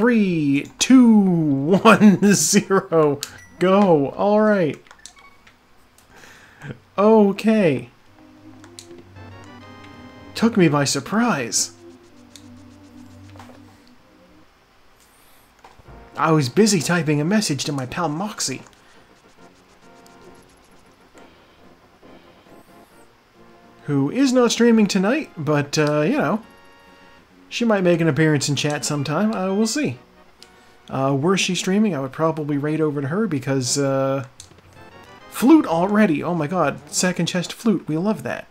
3, 2, 1, 0. Go. All right. Okay. Took me by surprise. I was busy typing a message to my pal Moxie. Who is not streaming tonight, but, you know, she might make an appearance in chat sometime. We'll see. Were she streaming, I would probably raid over to her because, flute already! Oh my god, second chest flute, we love that.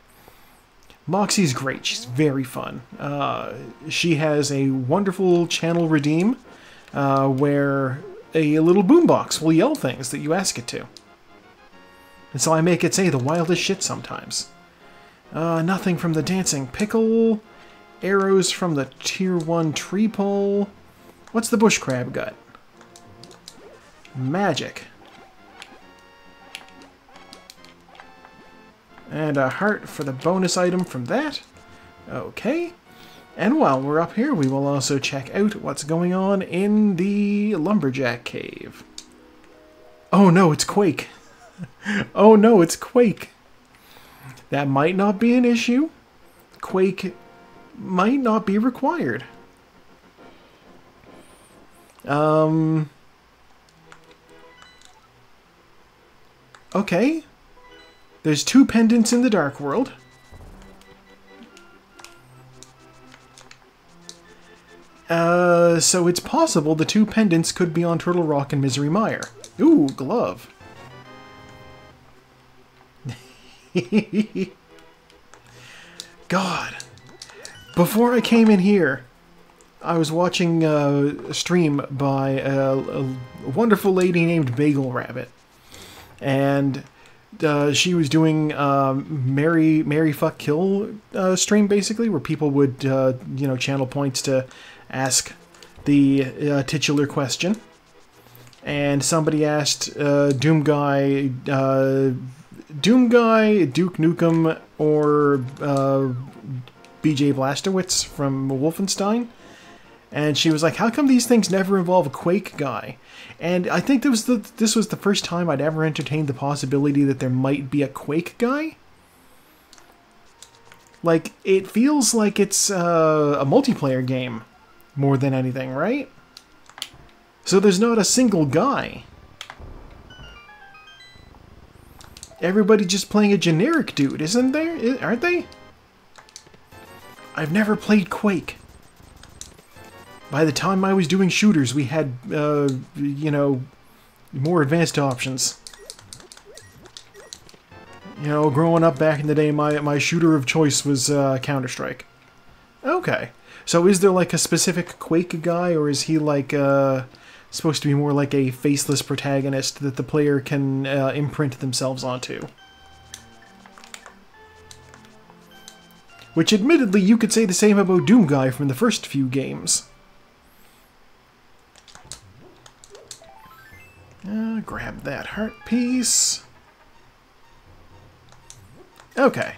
Moxie's great, she's very fun. She has a wonderful channel redeem, where a little boombox will yell things that you ask it to. And so I make it say the wildest shit sometimes. Nothing from the dancing pickle. Arrows from the tier 1 tree pole. What's the bush crab got? Magic. And a heart for the bonus item from that. Okay. And while we're up here, we will also check out what's going on in the Lumberjack Cave. Oh no, it's Quake. Oh no, it's Quake. That might not be an issue. Quake might not be required. Okay. There's 2 pendants in the Dark World. So it's possible the 2 pendants could be on Turtle Rock and Misery Mire. Ooh, glove. God. Before I came in here, I was watching a stream by a wonderful lady named Bagel Rabbit. And she was doing Marry Fuck Kill stream, basically, where people would, you know, channel points to ask the titular question. And somebody asked Doom Guy, Duke Nukem, or BJ Blazkowicz from Wolfenstein. And she was like, how come these things never involve a Quake guy? And I think this was the first time I'd ever entertained the possibility that there might be a Quake guy. Like, it feels like it's a multiplayer game more than anything, right? So there's not a single guy. Everybody just playing a generic dude, isn't there? Aren't they? I've never played Quake. By the time I was doing shooters, we had, you know, more advanced options. You know, growing up back in the day, my shooter of choice was Counter-Strike. Okay. So is there like a specific Quake guy, or is he like supposed to be more like a faceless protagonist that the player can imprint themselves onto? Which admittedly you could say the same about Doom Guy from the first few games. Grab that heart piece. Okay.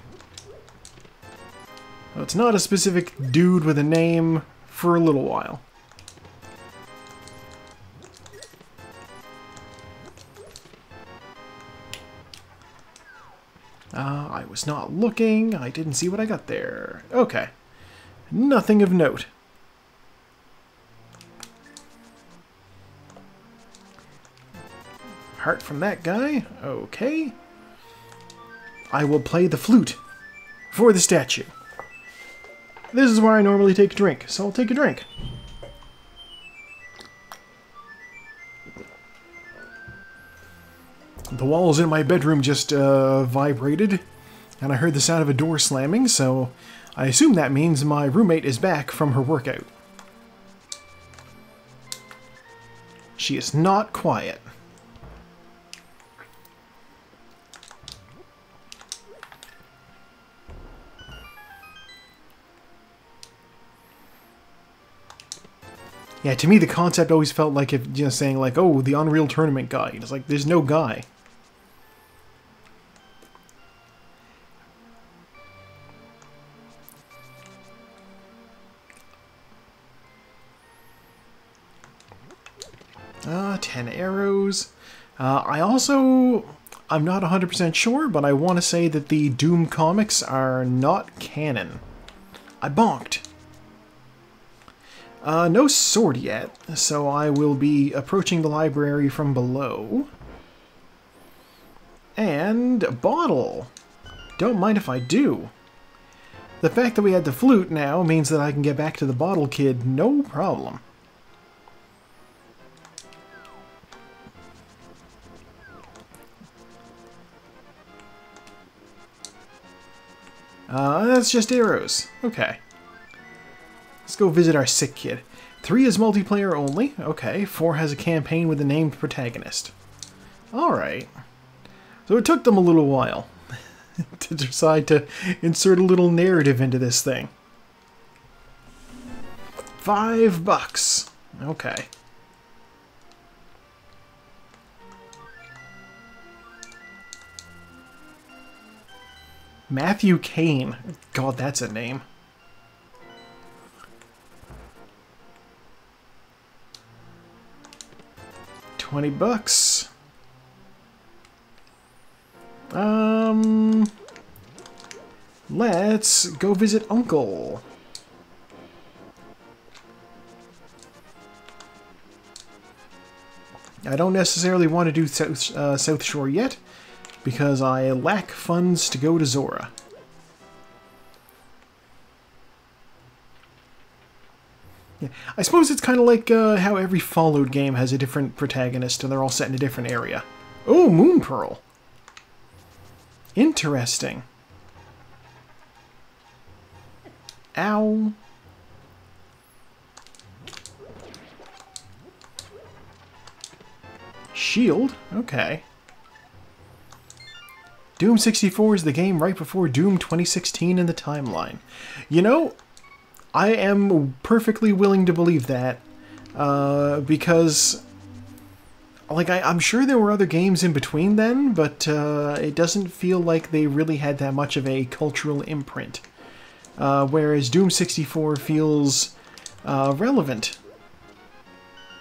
Well, it's not a specific dude with a name for a little while. I was not looking. I didn't see what I got there. Okay. Nothing of note. Heart from that guy. Okay. I will play the flute for the statue. This is where I normally take a drink, so I'll take a drink. The walls in my bedroom just vibrated, and I heard the sound of a door slamming, so I assume that means my roommate is back from her workout. She is not quiet. Yeah, to me the concept always felt like if, you know, saying like, oh, the Unreal Tournament guy. It's like, there's no guy. 10 arrows. I'm not 100% sure, but I want to say that the Doom comics are not canon. I bonked. No sword yet, so I will be approaching the library from below. And a bottle. Don't mind if I do. The fact that we had the flute now means that I can get back to the bottle kid no problem. That's just arrows. Okay. Let's go visit our sick kid. 3 is multiplayer only. Okay. 4 has a campaign with a named protagonist. Alright. So it took them a little while to decide to insert a little narrative into this thing. $5. Okay. Matthew Kane. God, that's a name. $20. Let's go visit Uncle. I don't necessarily want to do South Shore yet, because I lack funds to go to Zora. Yeah, I suppose it's kind of like how every Fallout game has a different protagonist and they're all set in a different area. Oh, Moon Pearl. Interesting. Ow. Shield? Okay. Doom 64 is the game right before Doom 2016 in the timeline. You know, I am perfectly willing to believe that, because, like, I'm sure there were other games in between then, but it doesn't feel like they really had that much of a cultural imprint. Whereas Doom 64 feels relevant,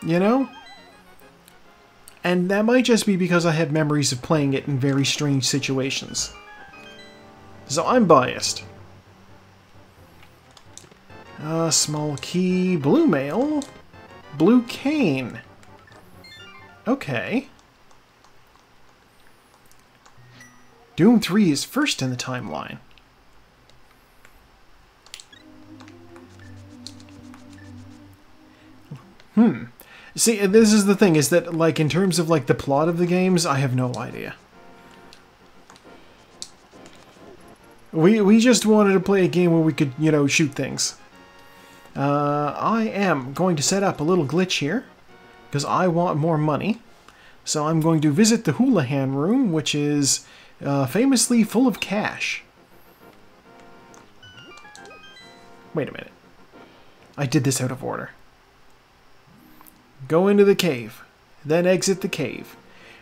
you know? And that might just be because I have memories of playing it in very strange situations. So I'm biased. Small key, blue mail, blue cane. Okay. Doom 3 is first in the timeline. See, this is the thing, is that, like, in terms of, like, the plot of the games, I have no idea. We just wanted to play a game where we could, you know, shoot things. I am going to set up a little glitch here, because I want more money. So I'm going to visit the Houlihan room, which is famously full of cash. Wait a minute. I did this out of order. Go into the cave, then exit the cave,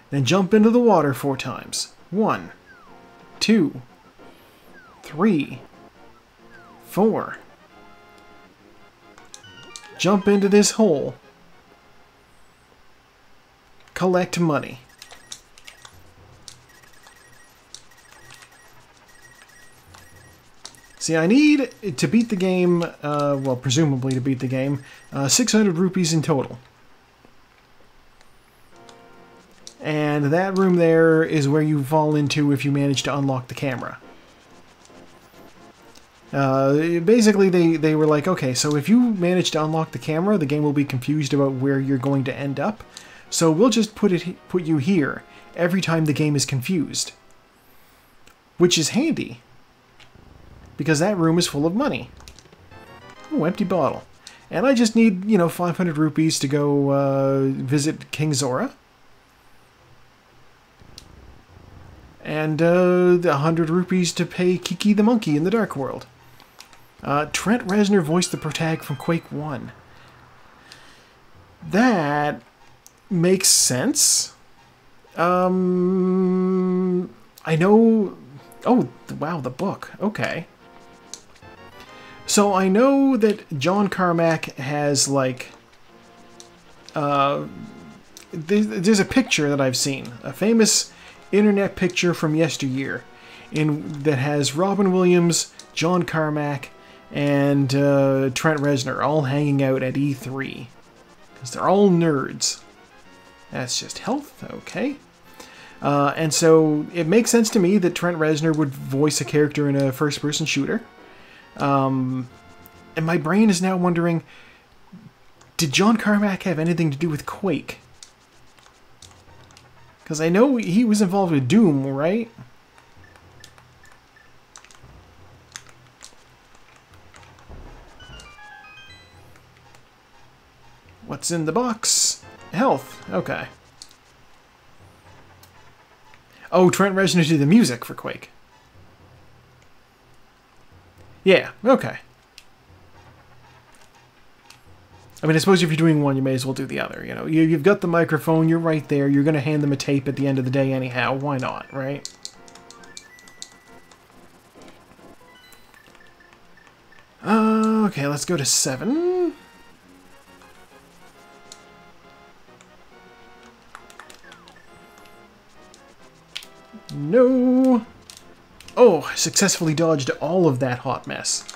then jump into the water 4 times. 1, 2, 3, 4. Jump into this hole. Collect money. See, I need to beat the game, well, presumably to beat the game, 600 rupees in total. And that room there is where you fall into if you manage to unlock the camera. Basically, they were like, okay, so if you manage to unlock the camera, the game will be confused about where you're going to end up. So we'll just put you here every time the game is confused. Which is handy, because that room is full of money. Oh, empty bottle. And I just need, you know, 500 rupees to go visit King Zora. And 100 rupees to pay Kiki the monkey in the Dark World. Trent Reznor voiced the protag from Quake 1. That makes sense. I know... Oh, wow, the book. Okay. So I know that John Carmack has, like... there's a picture that I've seen, a famous internet picture from yesteryear, that has Robin Williams, John Carmack, and Trent Reznor all hanging out at E3. Because they're all nerds. That's just health, okay. And so it makes sense to me that Trent Reznor would voice a character in a first-person shooter. And my brain is now wondering, did John Carmack have anything to do with Quake? Because I know he was involved with Doom, right? What's in the box? Health. Okay. Oh, Trent Reznor did the music for Quake. Yeah, okay. I mean, I suppose if you're doing one, you may as well do the other. You know, you've got the microphone, you're right there, you're going to hand them a tape at the end of the day anyhow. Why not, right? Okay, let's go to 7. No. Oh, I successfully dodged all of that hot mess.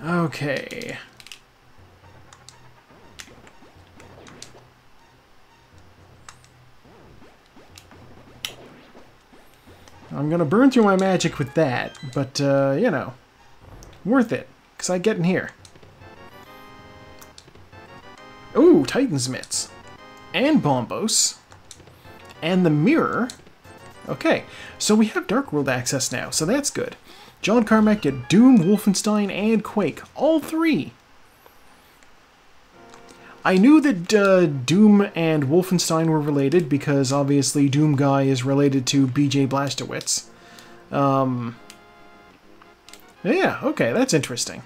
Okay. I'm gonna burn through my magic with that, but, you know, worth it, because I get in here. Ooh, Titan's Mitts. And Bombos. And the mirror. Okay, so we have Dark World access now, so that's good. John Carmack did Doom, Wolfenstein, and Quake. All 3. I knew that Doom and Wolfenstein were related, because obviously Doom Guy is related to BJ Blazkowicz. Yeah, okay, that's interesting.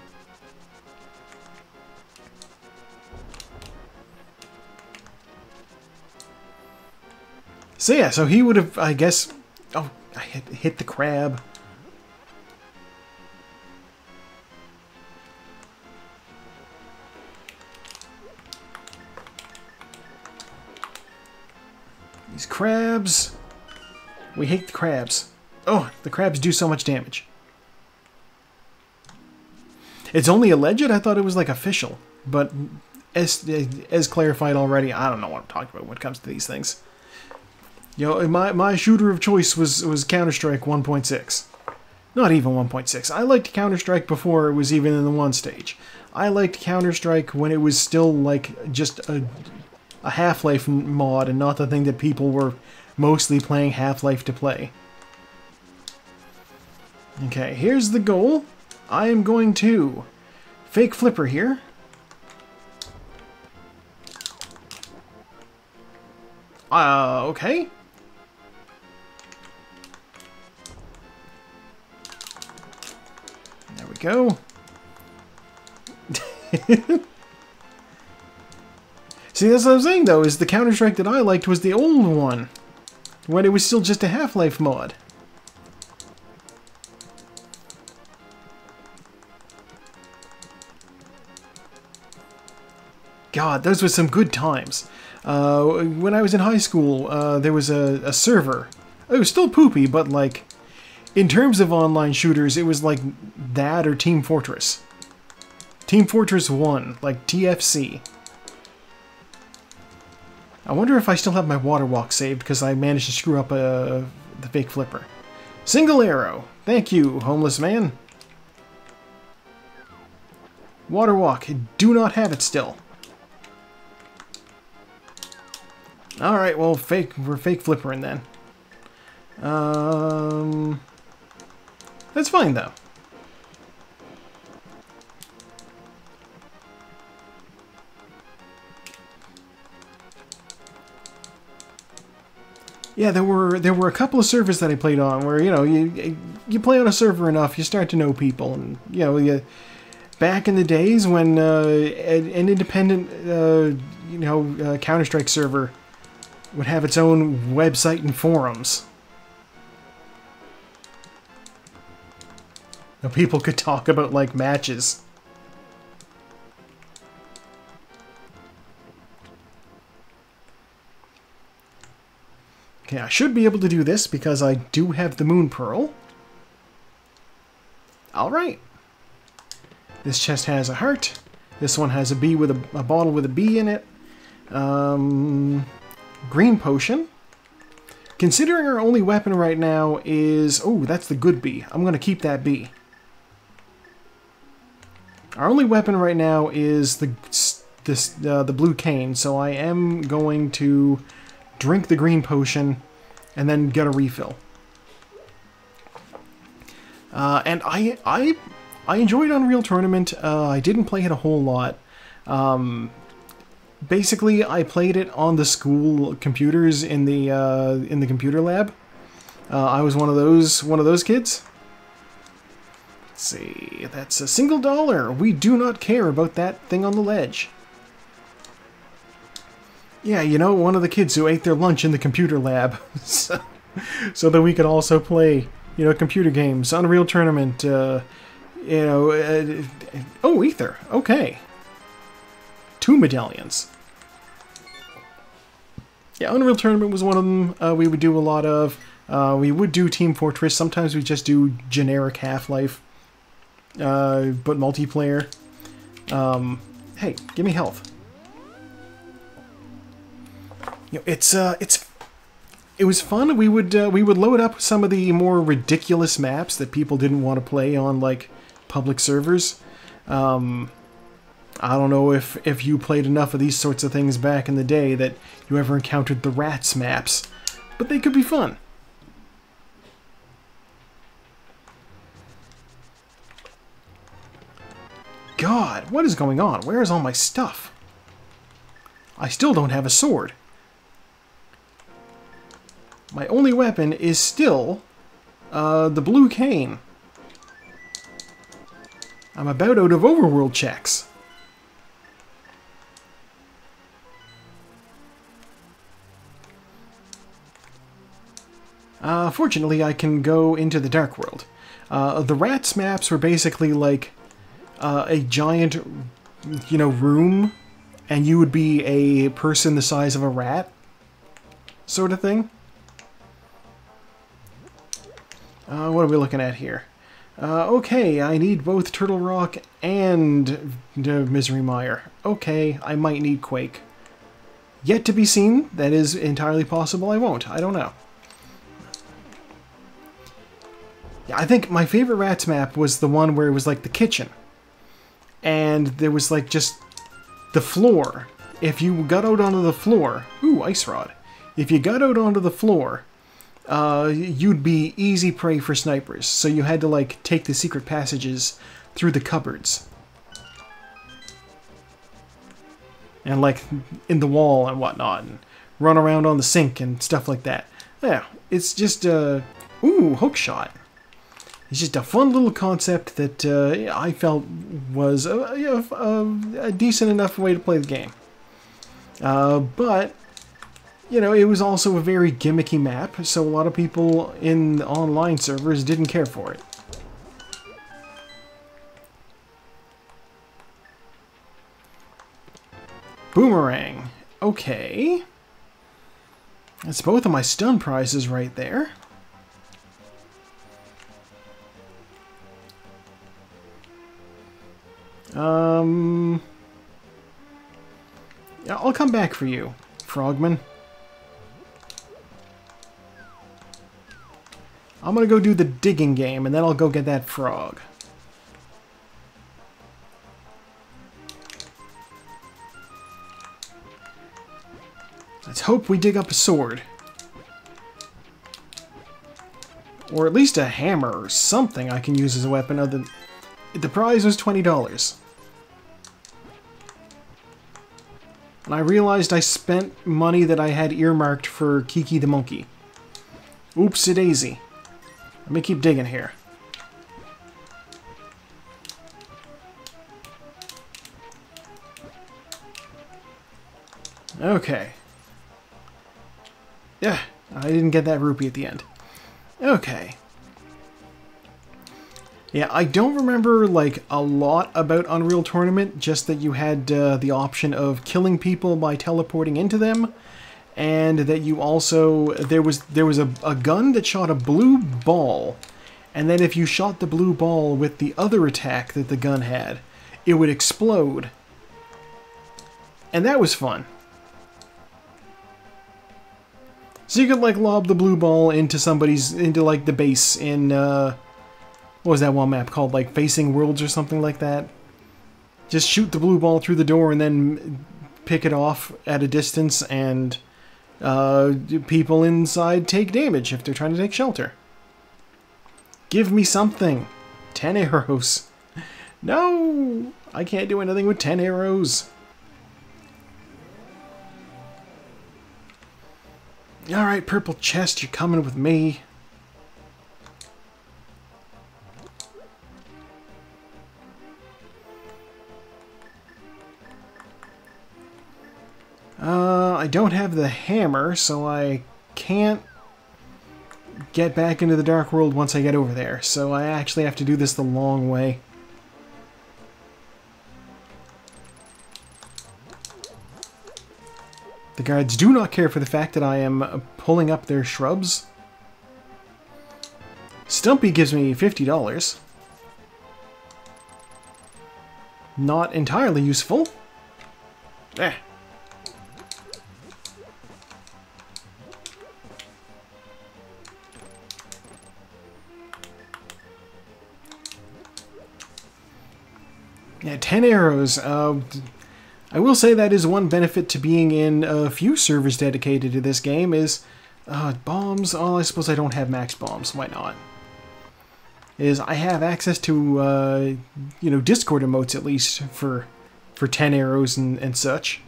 So yeah, so he would have, I guess... Oh, I hit the crab. These crabs. We hate the crabs. Oh, the crabs do so much damage. It's only alleged? I thought it was like official. But as clarified already, I don't know what I'm talking about when it comes to these things. You know, my shooter of choice was Counter-Strike 1.6. Not even 1.6. I liked Counter-Strike before it was even in the 1 stage. I liked Counter-Strike when it was still like just a Half-Life mod and not the thing that people were mostly playing Half-Life to play. Okay, here's the goal. I am going to fake flipper here. Okay. There we go. See, that's what I'm saying, though, is the Counter-Strike that I liked was the old one, when it was still just a Half-Life mod. God, those were some good times. When I was in high school, there was a server. It was still poopy, but, like, in terms of online shooters, it was like that or Team Fortress. Team Fortress 1, like TFC. I wonder if I still have my water walk saved because I managed to screw up the fake flipper. Single arrow. Thank you, homeless man. Water walk. Do not have it still. Alright, well, we're fake flippering then. That's fine, though. Yeah, there were a couple of servers that I played on where, you know, you play on a server enough, you start to know people, and, you know, back in the days when an independent, Counter-Strike server would have its own website and forums. Now, people could talk about, like, matches. Okay, I should be able to do this because I do have the Moon Pearl. Alright. This chest has a heart. This one has a bee with a bottle with a bee in it. Green potion. Considering our only weapon right now is... Oh, that's the good bee. I'm going to keep that bee. Our only weapon right now is the blue cane, so I am going to drink the green potion and then get a refill. And I enjoyed Unreal Tournament. I didn't play it a whole lot. Basically, I played it on the school computers in the computer lab. I was one of those kids. Let's see, that's $1. We do not care about that thing on the ledge. Yeah, you know, one of the kids who ate their lunch in the computer lab, so that we could also play, you know, computer games, Unreal Tournament. Oh, Ether. Okay. 2 medallions. Yeah, Unreal Tournament was one of them we would do a lot of. We would do Team Fortress. Sometimes we just do generic Half-Life, but multiplayer. Hey, give me health. You know, it was fun. We would load up some of the more ridiculous maps that people didn't want to play on, like, public servers. I don't know if you played enough of these sorts of things back in the day that you ever encountered the rats maps, but they could be fun. God, what is going on? Where is all my stuff? I still don't have a sword. My only weapon is still the blue cane. I'm about out of overworld checks. Fortunately, I can go into the Dark World. The rats maps were basically like a giant, you know, room, and you would be a person the size of a rat, sort of thing. What are we looking at here? Okay, I need both Turtle Rock and Misery Mire. Okay, I might need Quake. Yet to be seen. That is entirely possible. I won't. I don't know. Yeah, I think my favorite rats map was the one where it was like the kitchen. And there was like just the floor. If you got out onto the floor... Ooh, Ice Rod. If you got out onto the floor... you'd be easy prey for snipers, so you had to, like, take the secret passages through the cupboards. And, like, in the wall and whatnot, and run around on the sink and stuff like that. Yeah, it's just, ooh, hookshot. It's just a fun little concept that I felt was a decent enough way to play the game. But... you know, it was also a very gimmicky map, so a lot of people in online servers didn't care for it. Boomerang. Okay. That's both of my stun prizes right there. Yeah, I'll come back for you, Frogman. I'm gonna go do the digging game, and then I'll go get that frog. Let's hope we dig up a sword. Or at least a hammer or something I can use as a weapon other than... The prize was $20. And I realized I spent money that I had earmarked for Kiki the Monkey. Oops-a-daisy. Let me keep digging here. Okay. Yeah, I didn't get that rupee at the end. Okay. Yeah, I don't remember, like, a lot about Unreal Tournament, just that you had the option of killing people by teleporting into them, and that you also... There was a gun that shot a blue ball, and then if you shot the blue ball with the other attack that the gun had, it would explode. And that was fun. So you could, like, lob the blue ball into like, the base in, what was that one map called? Like, Facing Worlds or something like that? Just shoot the blue ball through the door and then pick it off at a distance, and people inside take damage if they're trying to take shelter. Give me something. 10 arrows. No! I can't do anything with 10 arrows. Alright, purple chest, you're coming with me. I don't have the hammer, so I can't get back into the Dark World once I get over there. So I actually have to do this the long way. The guards do not care for the fact that I am pulling up their shrubs. Stumpy gives me $50. Not entirely useful. Eh. Yeah, 10 arrows. I will say that is one benefit to being in a few servers dedicated to this game is bombs. Oh, I suppose I don't have max bombs. Why not? Is I have access to you know, Discord emotes at least for 10 arrows and such.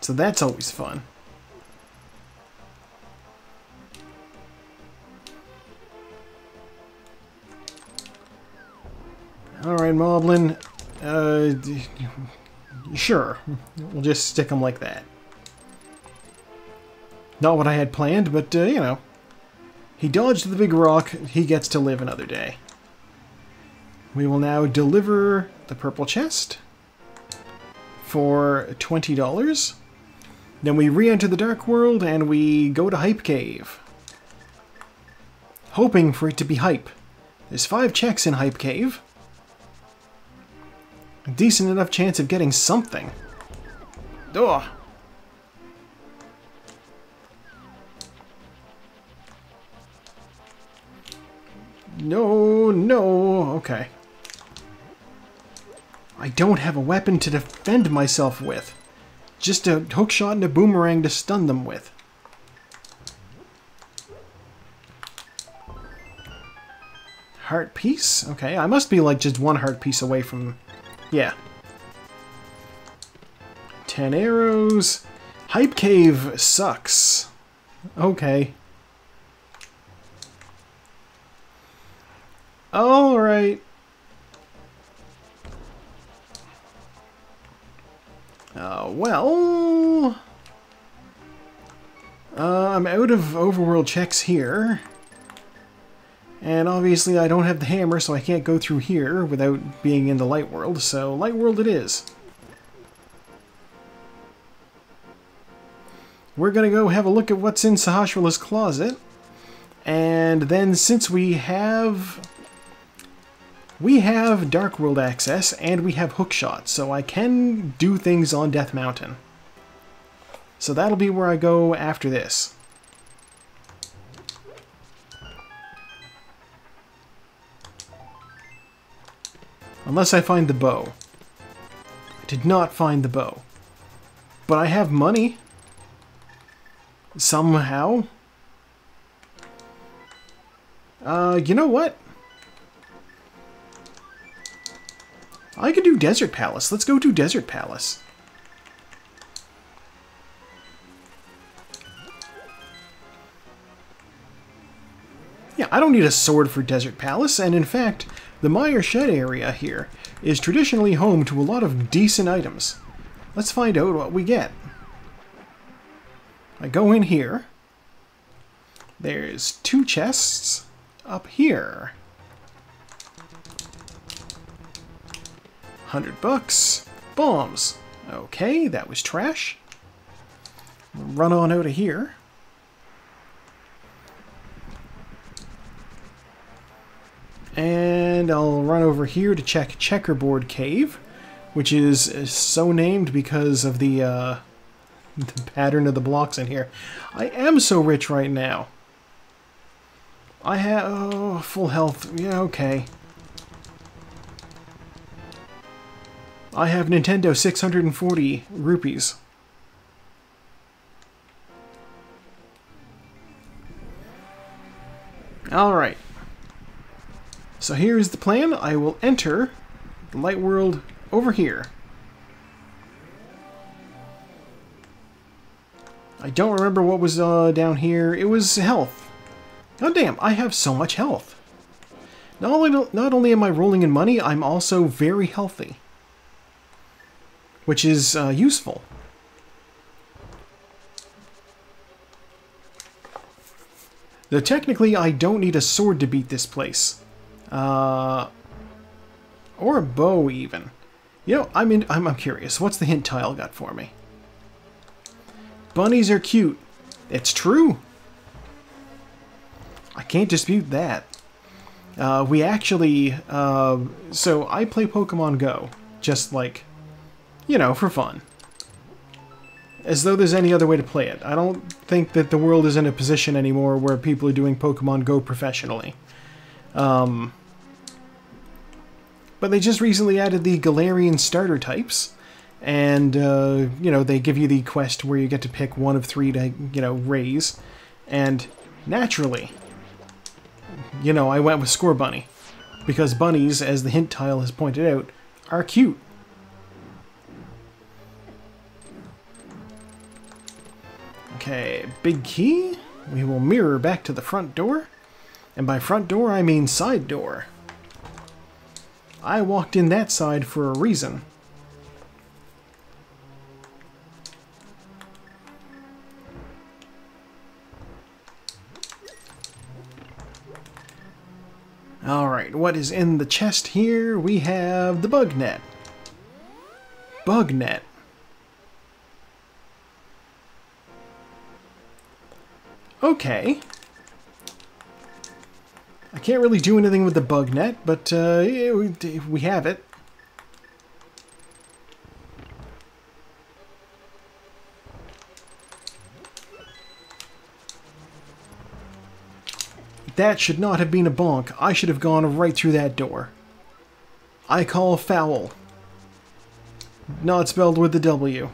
So that's always fun. Alright, Moblin. Sure. We'll just stick them like that. Not what I had planned, but, you know. He dodged the big rock. He gets to live another day. We will now deliver the purple chest for $20. Then we re-enter the Dark World and we go to Hype Cave. Hoping for it to be hype. There's 5 checks in Hype Cave. A decent enough chance of getting something. Ugh. No, no, okay. I don't have a weapon to defend myself with. Just a hookshot and a boomerang to stun them with. Heart piece? Okay, I must be like just 1 heart piece away from... Yeah. 10 arrows. Hype Cave sucks. Okay. Alright. Well... I'm out of overworld checks here. And obviously I don't have the hammer, so I can't go through here without being in the light world, so light world it is. We're gonna go have a look at what's in Sahasrah's closet. And then since we have Dark World access and we have hookshot, so I can do things on Death Mountain. So that'll be where I go after this. Unless I find the bow. I did not find the bow. But I have money. Somehow. You know what? I could do Desert Palace. Let's go to Desert Palace. Yeah, I don't need a sword for Desert Palace, and in fact, the Meyer Shed area here is traditionally home to a lot of decent items. Let's find out what we get. I go in here. There's 2 chests up here. $100. Bombs. Okay, that was trash. Run on out of here. And I'll run over here to check Checkerboard Cave, which is so named because of the pattern of the blocks in here. I am so rich right now. I have full health. Yeah, okay. I have Nintendo 640 rupees. Alright. So here's the plan. I will enter the light world over here. I don't remember what was down here. It was health. God damn, I have so much health. Not only am I rolling in money, I'm also very healthy. Which is useful. Though technically, I don't need a sword to beat this place. Or a bow, even. You know, I'm curious. What's the hint tile got for me? Bunnies are cute. It's true. I can't dispute that. We actually... so, I play Pokemon Go. Just like... you know, for fun. As though there's any other way to play it. I don't think that the world is in a position anymore where people are doing Pokemon Go professionally. But they just recently added the Galarian starter types. And, you know, they give you the quest where you get to pick one of 3 to, you know, raise. And, naturally, you know, I went with Scorbunny. Because bunnies, as the hint tile has pointed out, are cute. Okay, big key. We will mirror back to the front door. And by front door, I mean side door. I walked in that side for a reason. Alright, what is in the chest here? We have the bug net. Bug net. Okay. I can't really do anything with the bug net, but yeah, we have it. That should not have been a bonk. I should have gone right through that door. I call foul. Not spelled with the W.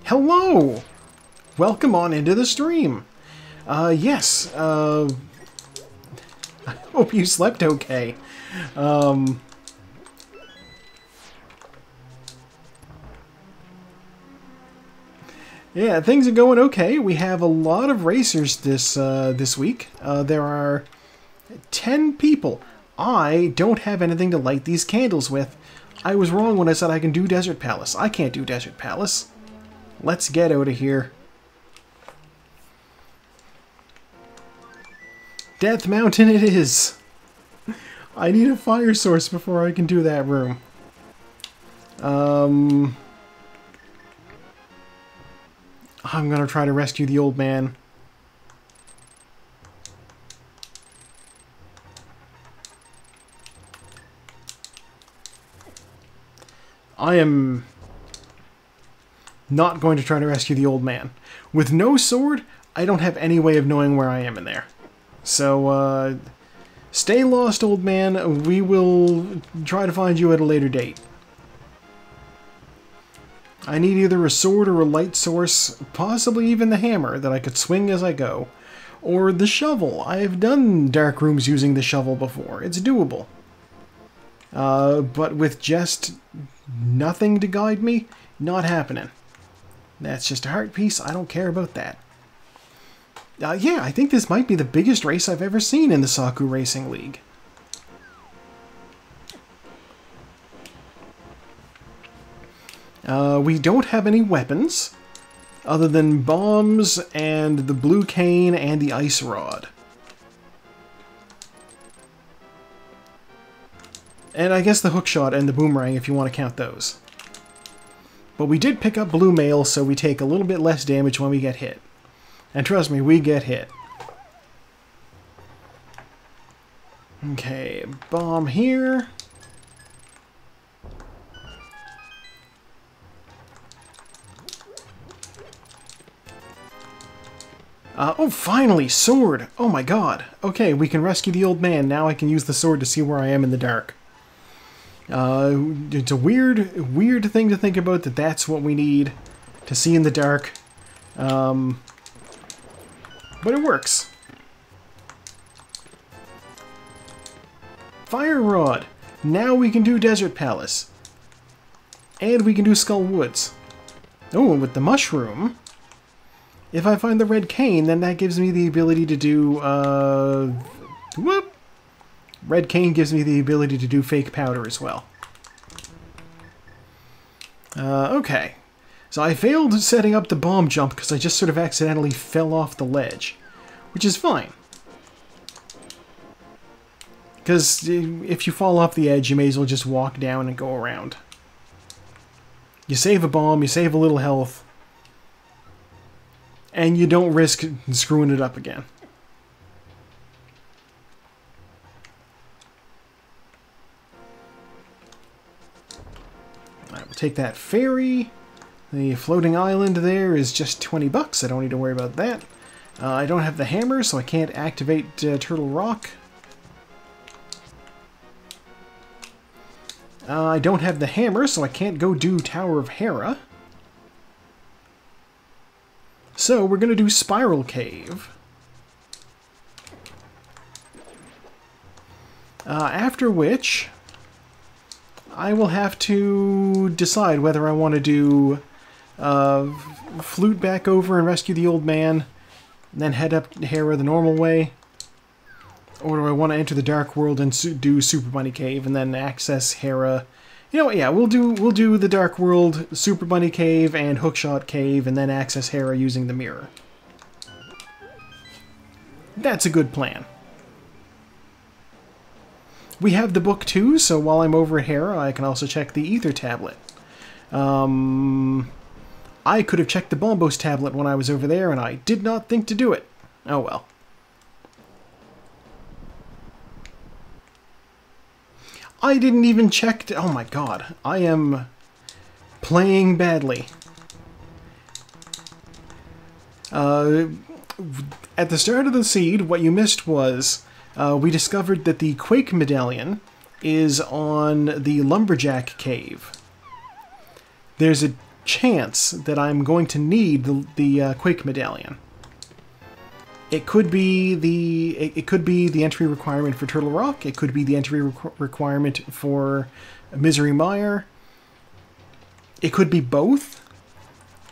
Hello! Welcome on into the stream. Yes, I hope you slept okay. Yeah, things are going okay. We have a lot of racers this week. There are 10 people. I don't have anything to light these candles with. I was wrong when I said I can do Desert Palace. I can't do Desert Palace. Let's get out of here. Death Mountain it is. I need a fire source before I can do that room. I'm gonna try to rescue the old man. I am not going to try to rescue the old man. With no sword, I don't have any way of knowing where I am in there. So, stay lost, old man. We will try to find you at a later date. I need either a sword or a light source, possibly even the hammer that I could swing as I go, or the shovel. I've done dark rooms using the shovel before. It's doable. But with just nothing to guide me, not happening. That's just a heart piece. I don't care about that. Yeah, I think this might be the biggest race I've ever seen in the Saku-Racing League. We don't have any weapons other than bombs and the blue cane and the ice rod. And I guess the hookshot and the boomerang if you want to count those. But we did pick up blue mail, so we take a little bit less damage when we get hit. And trust me, we get hit. Okay, bomb here. Oh, finally! Sword! Oh my god. Okay, we can rescue the old man. Now I can use the sword to see where I am in the dark. It's a weird thing to think about, that that's what we need to see in the dark. But it works. Fire Rod! Now we can do Desert Palace. And we can do Skull Woods. Oh, and with the mushroom, if I find the red cane, then that gives me the ability to do, whoop! Red cane gives me the ability to do fake powder as well. Okay. So I failed setting up the bomb jump because I just sort of accidentally fell off the ledge. Which is fine. Because if you fall off the edge, you may as well just walk down and go around. You save a bomb, you save a little health, and you don't risk screwing it up again. Alright, we'll take that ferry. The floating island there is just 20 bucks. I don't need to worry about that. I don't have the hammer, so I can't activate Turtle Rock. I don't have the hammer, so I can't go do Tower of Hera. So we're going to do Spiral Cave. After which, I will have to decide whether I want to do flute back over and rescue the old man, and then head up Hera the normal way. Or do I want to enter the Dark World and do Super Bunny Cave and then access Hera? You know what, yeah, we'll do the Dark World, Super Bunny Cave, and Hookshot Cave, and then access Hera using the mirror. That's a good plan. We have the book too, so while I'm over at Hera, I can also check the Ether tablet. I could have checked the Bombos tablet when I was over there, and I did not think to do it. Oh well. I didn't even check... Oh my god. I am playing badly. At the start of the seed, what you missed was we discovered that the Quake Medallion is on the Lumberjack Cave. There's a chance that I'm going to need the Quake Medallion. It could be the entry requirement for Turtle Rock. It could be the entry requirement for Misery Mire. It could be both.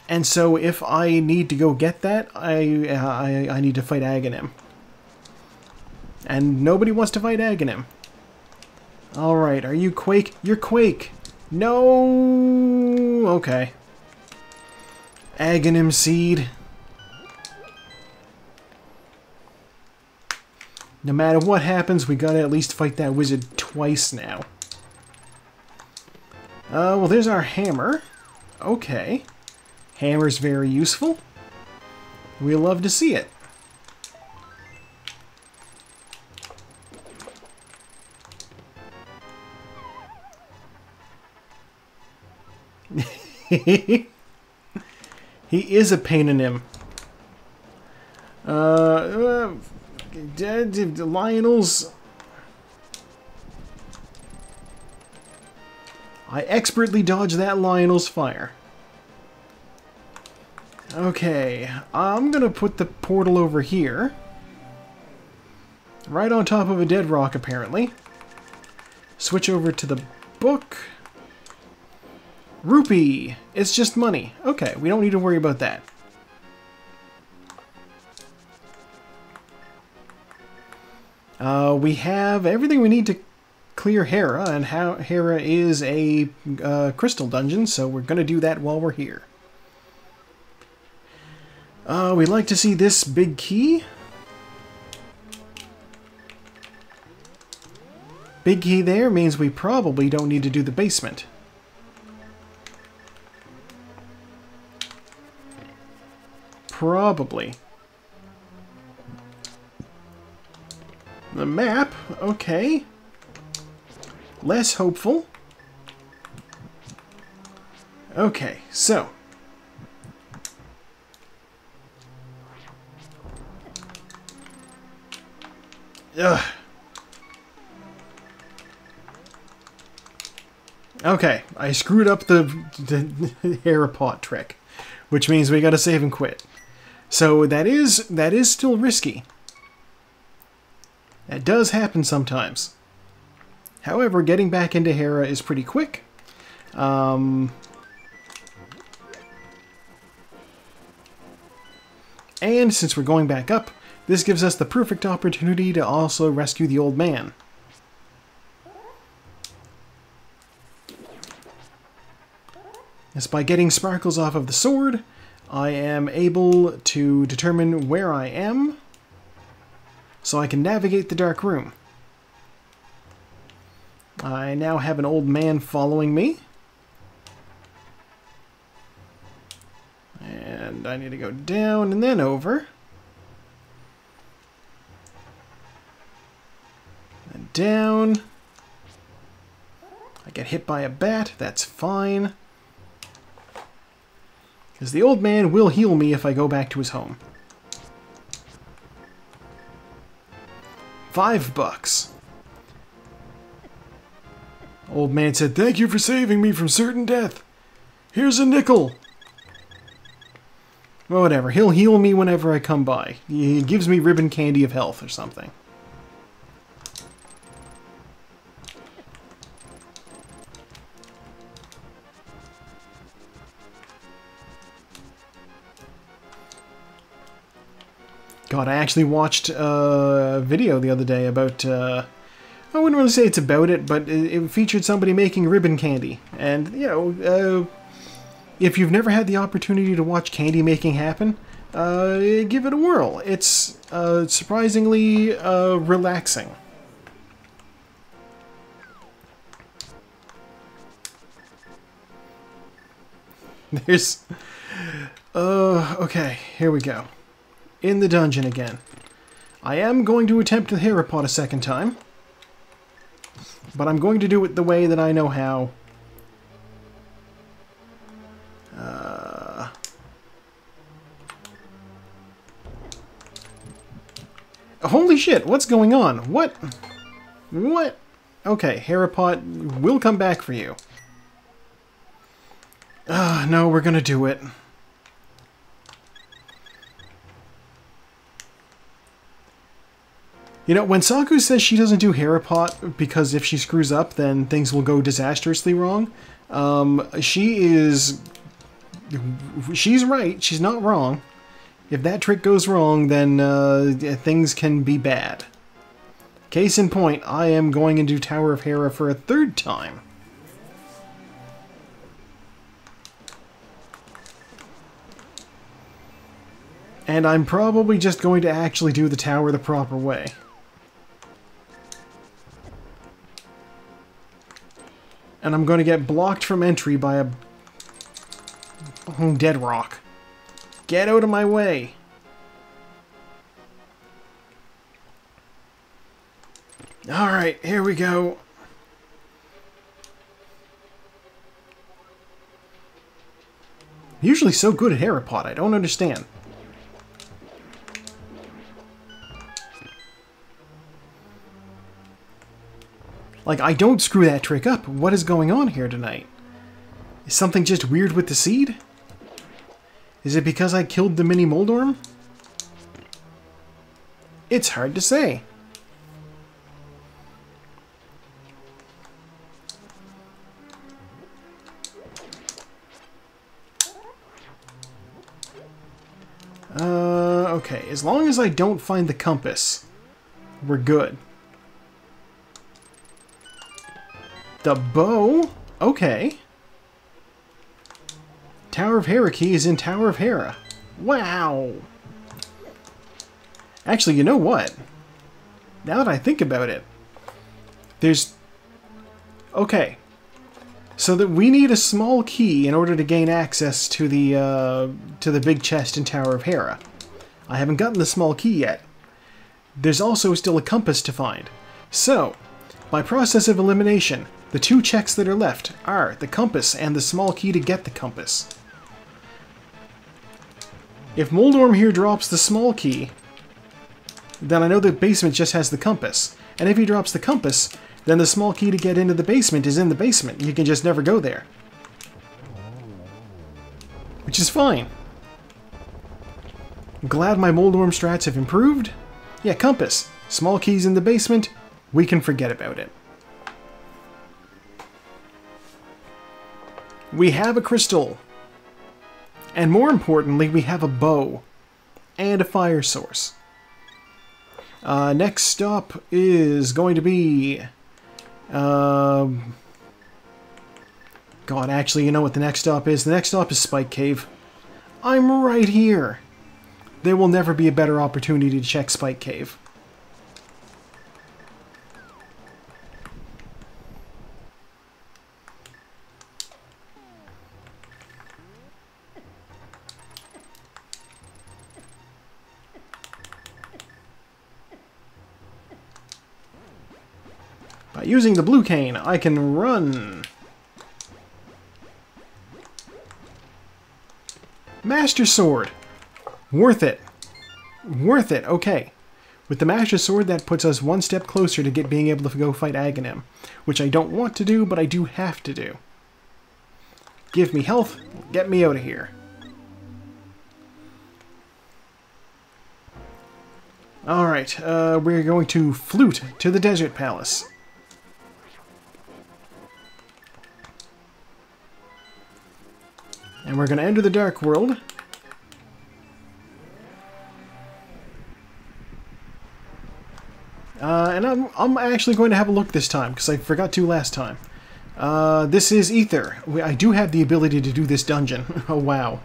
And so if I need to go get that, I need to fight Aghanim. And nobody wants to fight Aghanim. Alright, are you Quake? You're Quake! No! Okay. Aghanim Seed. No matter what happens, we gotta at least fight that wizard twice now. Well, there's our hammer. Okay. Hammer's very useful. We love to see it. He is a pain in him. Lionel's... I expertly dodged that Lionel's fire. Okay, I'm gonna put the portal over here. Right on top of a dead rock, apparently. Switch over to the book. Rupee! It's just money. Okay, we don't need to worry about that. We have everything we need to clear Hera, and Hera is a crystal dungeon, so we're going to do that while we're here. We'd like to see this big key. Big key there means we probably don't need to do the basement. Probably. The map, okay. Less hopeful. Okay, so. Ugh. Okay, I screwed up the Hera pot trick, which means we gotta save and quit. So that is still risky. That does happen sometimes. However, getting back into Hera is pretty quick. And since we're going back up, this gives us the perfect opportunity to also rescue the old man. As by getting sparkles off of the sword, I am able to determine where I am, so I can navigate the dark room. I now have an old man following me. And I need to go down and then over. And down. I get hit by a bat, that's fine. Because the old man will heal me if I go back to his home. $5. Old man said, "Thank you for saving me from certain death. Here's a nickel." Well, whatever. He'll heal me whenever I come by. He gives me ribbon candy of health or something. God, I actually watched a video the other day about, I wouldn't really say it's about it, but it featured somebody making ribbon candy. And, you know, if you've never had the opportunity to watch candy making happen, give it a whirl. It's surprisingly relaxing. There's... okay, here we go. In the dungeon again. I am going to attempt the Hera pot a second time. But I'm going to do it the way that I know how. Holy shit, what's going on? What? What? Okay, Hera pot will come back for you. No, we're gonna do it. You know, when Saku says she doesn't do Hera pot because if she screws up, then things will go disastrously wrong, she's right. She's not wrong. If that trick goes wrong, then things can be bad. Case in point, I am going into Tower of Hera for a third time. And I'm probably just going to actually do the tower the proper way. And I'm going to get blocked from entry by a dead rock. Get out of my way! Alright, here we go. Usually so good at Hera pot, I don't understand. Like, I don't screw that trick up. What is going on here tonight? Is something just weird with the seed? Is it because I killed the mini Moldorm? It's hard to say. Okay, as long as I don't find the compass, we're good. The bow? Okay. Tower of Hera key is in Tower of Hera. Wow! Actually, you know what? Now that I think about it, there's... Okay. So that we need a small key in order to gain access to the big chest in Tower of Hera. I haven't gotten the small key yet. There's also still a compass to find. So, by process of elimination, the two checks that are left are the compass and the small key to get the compass. If Moldorm here drops the small key, then I know the basement just has the compass. And if he drops the compass, then the small key to get into the basement is in the basement. You can just never go there. Which is fine. I'm glad my Moldorm strats have improved. Yeah, compass. Small key's in the basement. We can forget about it. We have a crystal. And more importantly, we have a bow. And a fire source. Next stop is going to be... God, actually, you know what the next stop is? The next stop is Spike Cave. I'm right here. There will never be a better opportunity to check Spike Cave. By using the blue cane, I can run. Master Sword. Worth it. Worth it, okay. With the Master Sword, that puts us one step closer to being able to go fight Aghanim, which I don't want to do, but I do have to do. Give me health, get me out of here. Alright, we're going to flute to the Desert Palace. And we're going to enter the Dark World. And I'm actually going to have a look this time, because I forgot to last time. This is Ether. I do have the ability to do this dungeon. Oh, wow.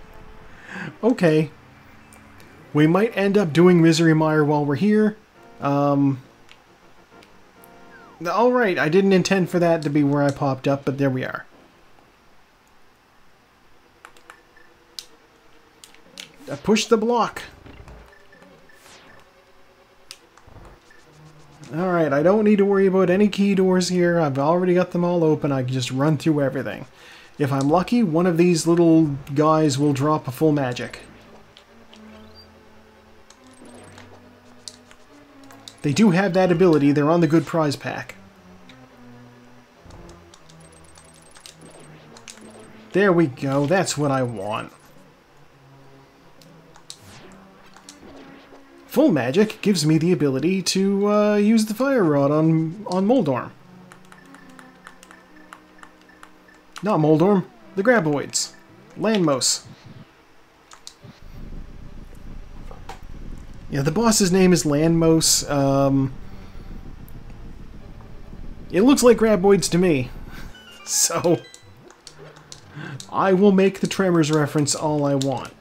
Okay. We might end up doing Misery Mire while we're here. Alright, I didn't intend for that to be where I popped up, but there we are. Push the block. Alright, I don't need to worry about any key doors here. I've already got them all open. I can just run through everything. If I'm lucky, one of these little guys will drop a full magic. They do have that ability. They're on the good prize pack. There we go. That's what I want. Full magic gives me the ability to use the fire rod on Moldorm. Not Moldorm, the Graboids. Landmos. Yeah, the boss's name is Landmos. It looks like Graboids to me. So, I will make the Tremors reference all I want.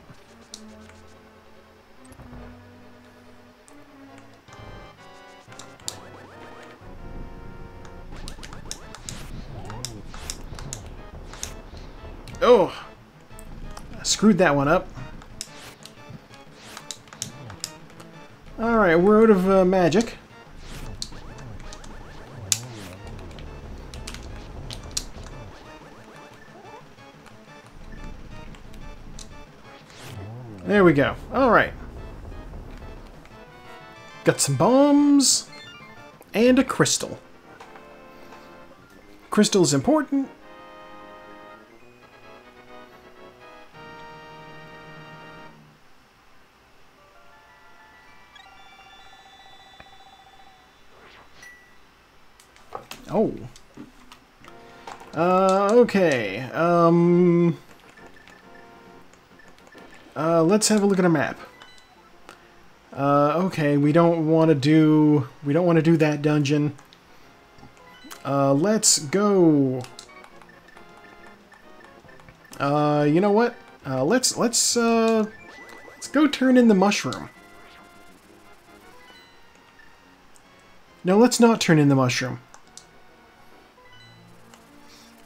Oh! I screwed that one up. Alright, we're out of magic. There we go. Alright. Got some bombs. And a crystal. Crystal's important. Oh. Okay. Let's have a look at a map. Okay, we don't want to do that dungeon. Let's go. You know what? Let's go turn in the mushroom. No, let's not turn in the mushroom.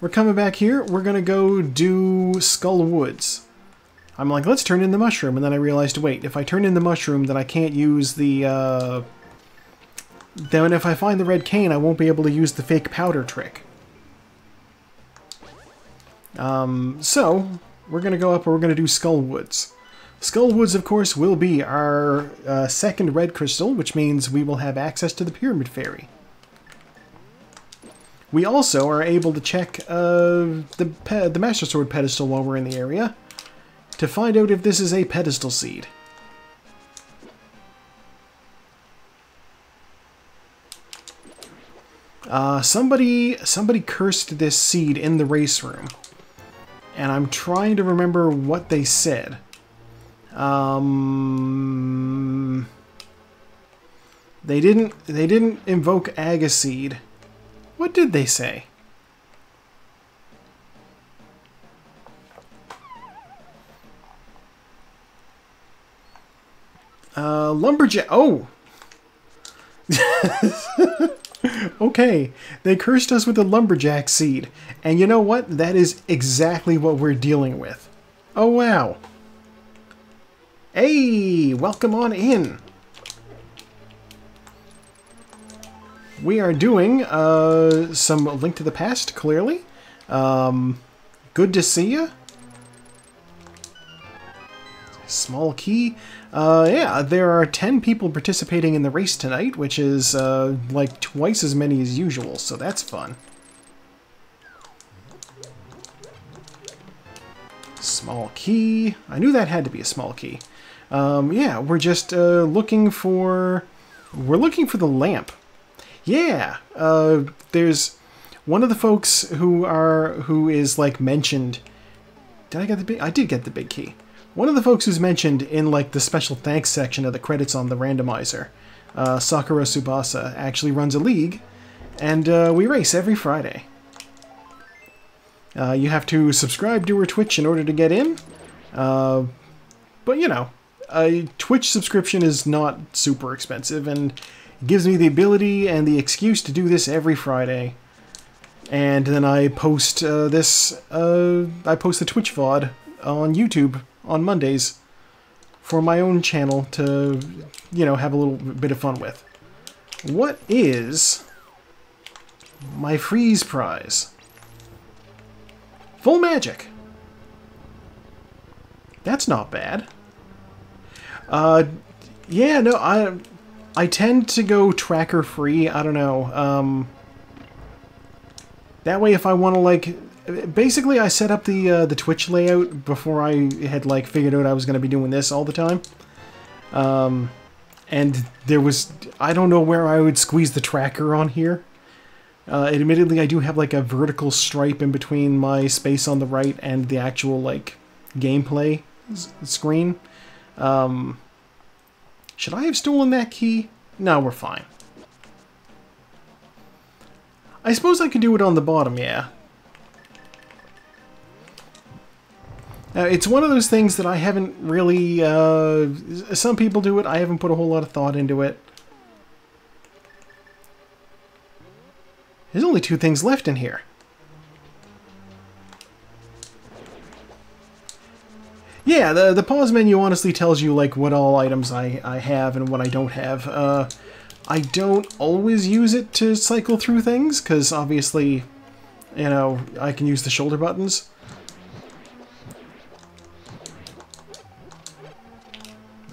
We're coming back here. We're gonna go do Skull Woods. I'm like, let's turn in the mushroom, and then I realized, wait, if I turn in the mushroom, then I can't use the, then if I find the red cane, I won't be able to use the fake powder trick. So, we're gonna go up and we're gonna do Skull Woods. Skull Woods, of course, will be our second red crystal, which means we will have access to the Pyramid Fairy. We also are able to check the Master Sword pedestal while we're in the area to find out if this is a pedestal seed. Somebody cursed this seed in the race room, and I'm trying to remember what they said. They didn't invoke Agaseed. What did they say? Lumberjack. Oh! Okay, they cursed us with a lumberjack seed. And you know what? That is exactly what we're dealing with. Oh, wow. Hey, welcome on in. We are doing some Link to the Past, clearly. Good to see ya. Small key. Yeah, there are 10 people participating in the race tonight, which is like twice as many as usual, so that's fun. Small key. I knew that had to be a small key. Yeah, we're just looking for the lamp. Yeah, there's one of the folks who is like mentioned. Did I get the big? I did get the big key. One of the folks who's mentioned in like the special thanks section of the credits on the randomizer, Sakura Tsubasa, actually runs a league, and we race every Friday. You have to subscribe to her Twitch in order to get in, but you know, a Twitch subscription is not super expensive, and it gives me the ability and the excuse to do this every Friday. And then I post I post the Twitch VOD on YouTube on Mondays for my own channel to, you know, have a little bit of fun with. What is my freeze prize? Full magic. That's not bad. Yeah, no, I tend to go tracker free. I don't know. That way, if I want to, like, basically, I set up the Twitch layout before I had like figured out I was going to be doing this all the time. And there was, I don't know where I would squeeze the tracker on here. Admittedly, I do have like a vertical stripe in between my space on the right and the actual like gameplay screen. Should I have stolen that key? No, we're fine. I suppose I could do it on the bottom, yeah. It's one of those things that I haven't really... some people do it, I haven't put a whole lot of thought into it. There's only 2 things left in here. Yeah, the pause menu honestly tells you like what all items I have and what I don't have. I don't always use it to cycle through things, because obviously, you know, I can use the shoulder buttons.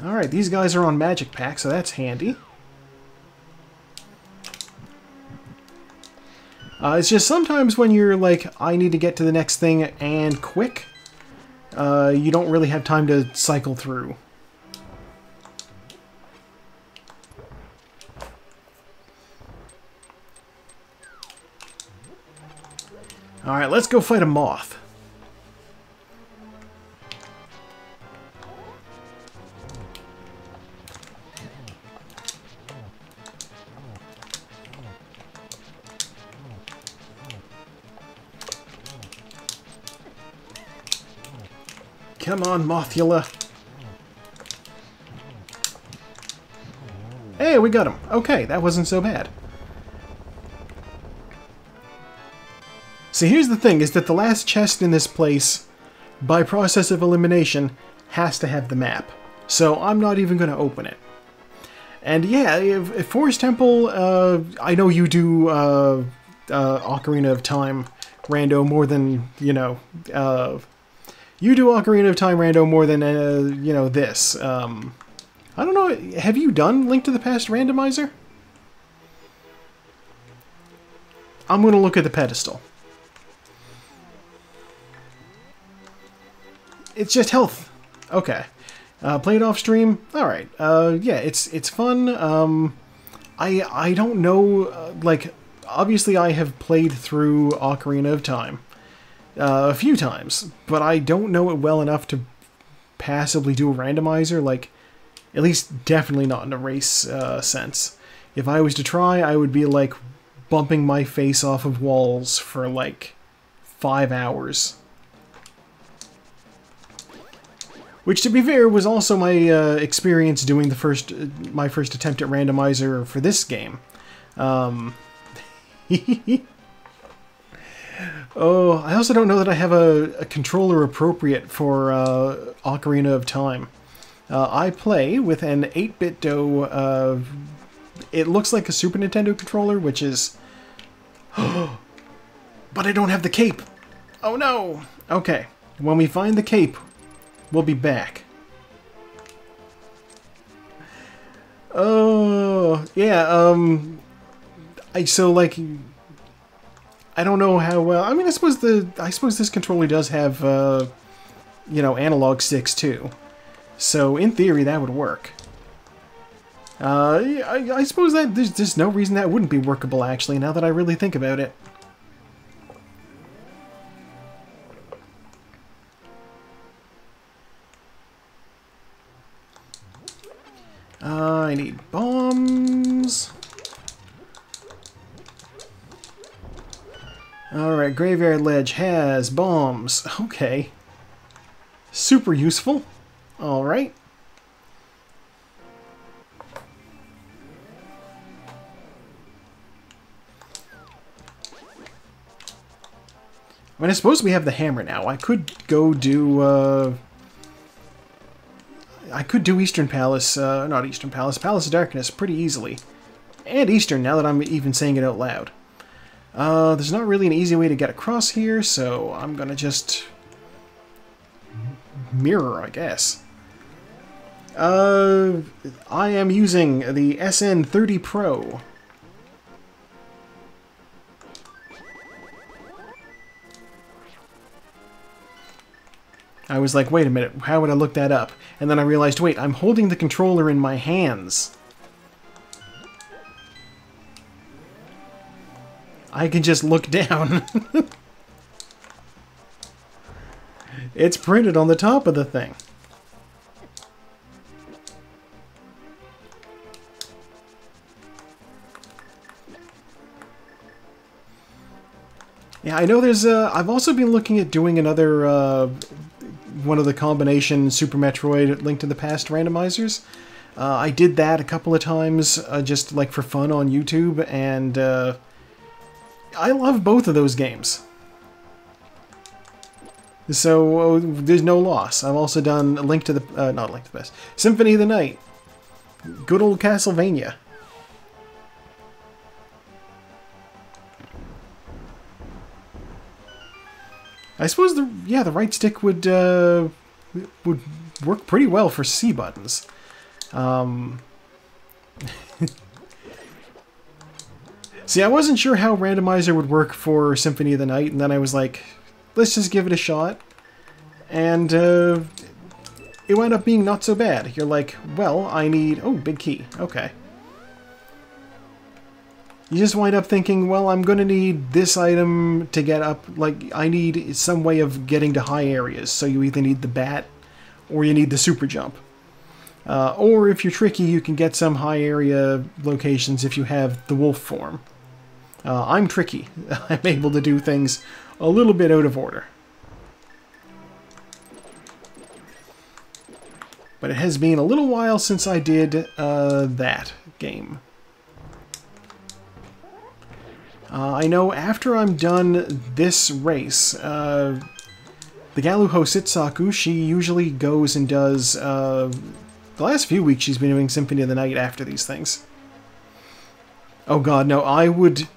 Alright, these guys are on Magic Pack, so that's handy. It's just sometimes when you're like, I need to get to the next thing and quick, you don't really have time to cycle through. Alright, let's go fight a moth. Come on, Mothula. Hey, we got him. Okay, that wasn't so bad. See, here's the thing, is that the last chest in this place, by process of elimination, has to have the map. So I'm not even going to open it. And yeah, if Forest Temple, I know you do Ocarina of Time rando more than, you know, you do Ocarina of Time rando more than, you know, this. I don't know, have you done Link to the Past Randomizer? I'm going to look at the pedestal. It's just health. Okay. Play it off stream? Alright. Yeah, it's fun. I don't know, like, obviously I have played through Ocarina of Time a few times, but I don't know it well enough to passably do a randomizer, like, at least definitely not in a race sense. If I was to try, I would be, like, bumping my face off of walls for, like, 5 hours. Which, to be fair, was also my experience doing my first attempt at randomizer for this game. Oh, I also don't know that I have a controller appropriate for Ocarina of Time. I play with an 8-bit Do. It looks like a Super Nintendo controller, which is... But I don't have the cape! Oh no! Okay, when we find the cape, we'll be back. Oh, yeah, so, like, I don't know how well... I mean, I suppose this controller does have, you know, analog sticks, too. So, in theory, that would work. I suppose that there's no reason that wouldn't be workable, actually, now that I really think about it. I need bombs. Alright, Graveyard Ledge has bombs. Okay. Super useful. Alright. I mean, I suppose we have the hammer now. I could go do, I could do Eastern Palace, not Eastern Palace, Palace of Darkness pretty easily. And Eastern, now that I'm even saying it out loud. There's not really an easy way to get across here, so I'm gonna just... mirror, I guess. I am using the SN30 Pro. I was like, wait a minute, how would I look that up? And then I realized, wait, I'm holding the controller in my hands. I can just look down. It's printed on the top of the thing. Yeah, I know there's, I've also been looking at doing another, one of the combination Super Metroid Link to the Past randomizers. I did that a couple of times, just like for fun on YouTube, and I love both of those games. So there's no loss. I've also done Link to the, not Link to the Past, Symphony of the Night. Good old Castlevania. I suppose the right stick would work pretty well for C buttons. See, I wasn't sure how Randomizer would work for Symphony of the Night, and then I was like, let's just give it a shot. And it wound up being not so bad. You're like, well, I need... oh, big key. Okay. You just wind up thinking, well, I'm going to need this item to get up. Like, I need some way of getting to high areas. So you either need the bat or you need the super jump. Or if you're tricky, you can get some high area locations if you have the wolf form. I'm tricky. I'm able to do things a little bit out of order. But it has been a little while since I did that game. I know after I'm done this race, the gal who hosts it, Saku, she usually goes and does... the last few weeks she's been doing Symphony of the Night after these things. Oh god, no, I would...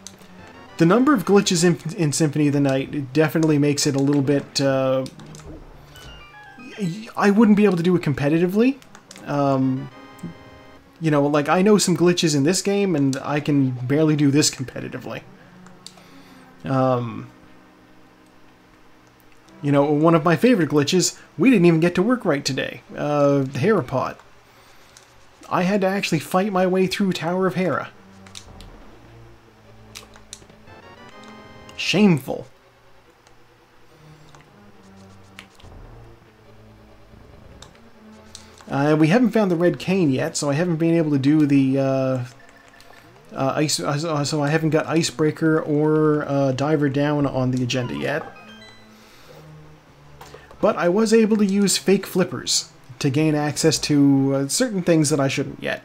The number of glitches in Symphony of the Night definitely makes it a little bit... I wouldn't be able to do it competitively. You know, like, I know some glitches in this game, and I can barely do this competitively. You know, one of my favorite glitches, we didn't even get to work right today. The Hera pot. I had to actually fight my way through Tower of Hera. Shameful. We haven't found the red cane yet, so I haven't been able to do the ice. So I haven't got Icebreaker or Diver Down on the agenda yet. But I was able to use fake flippers to gain access to certain things that I shouldn't yet.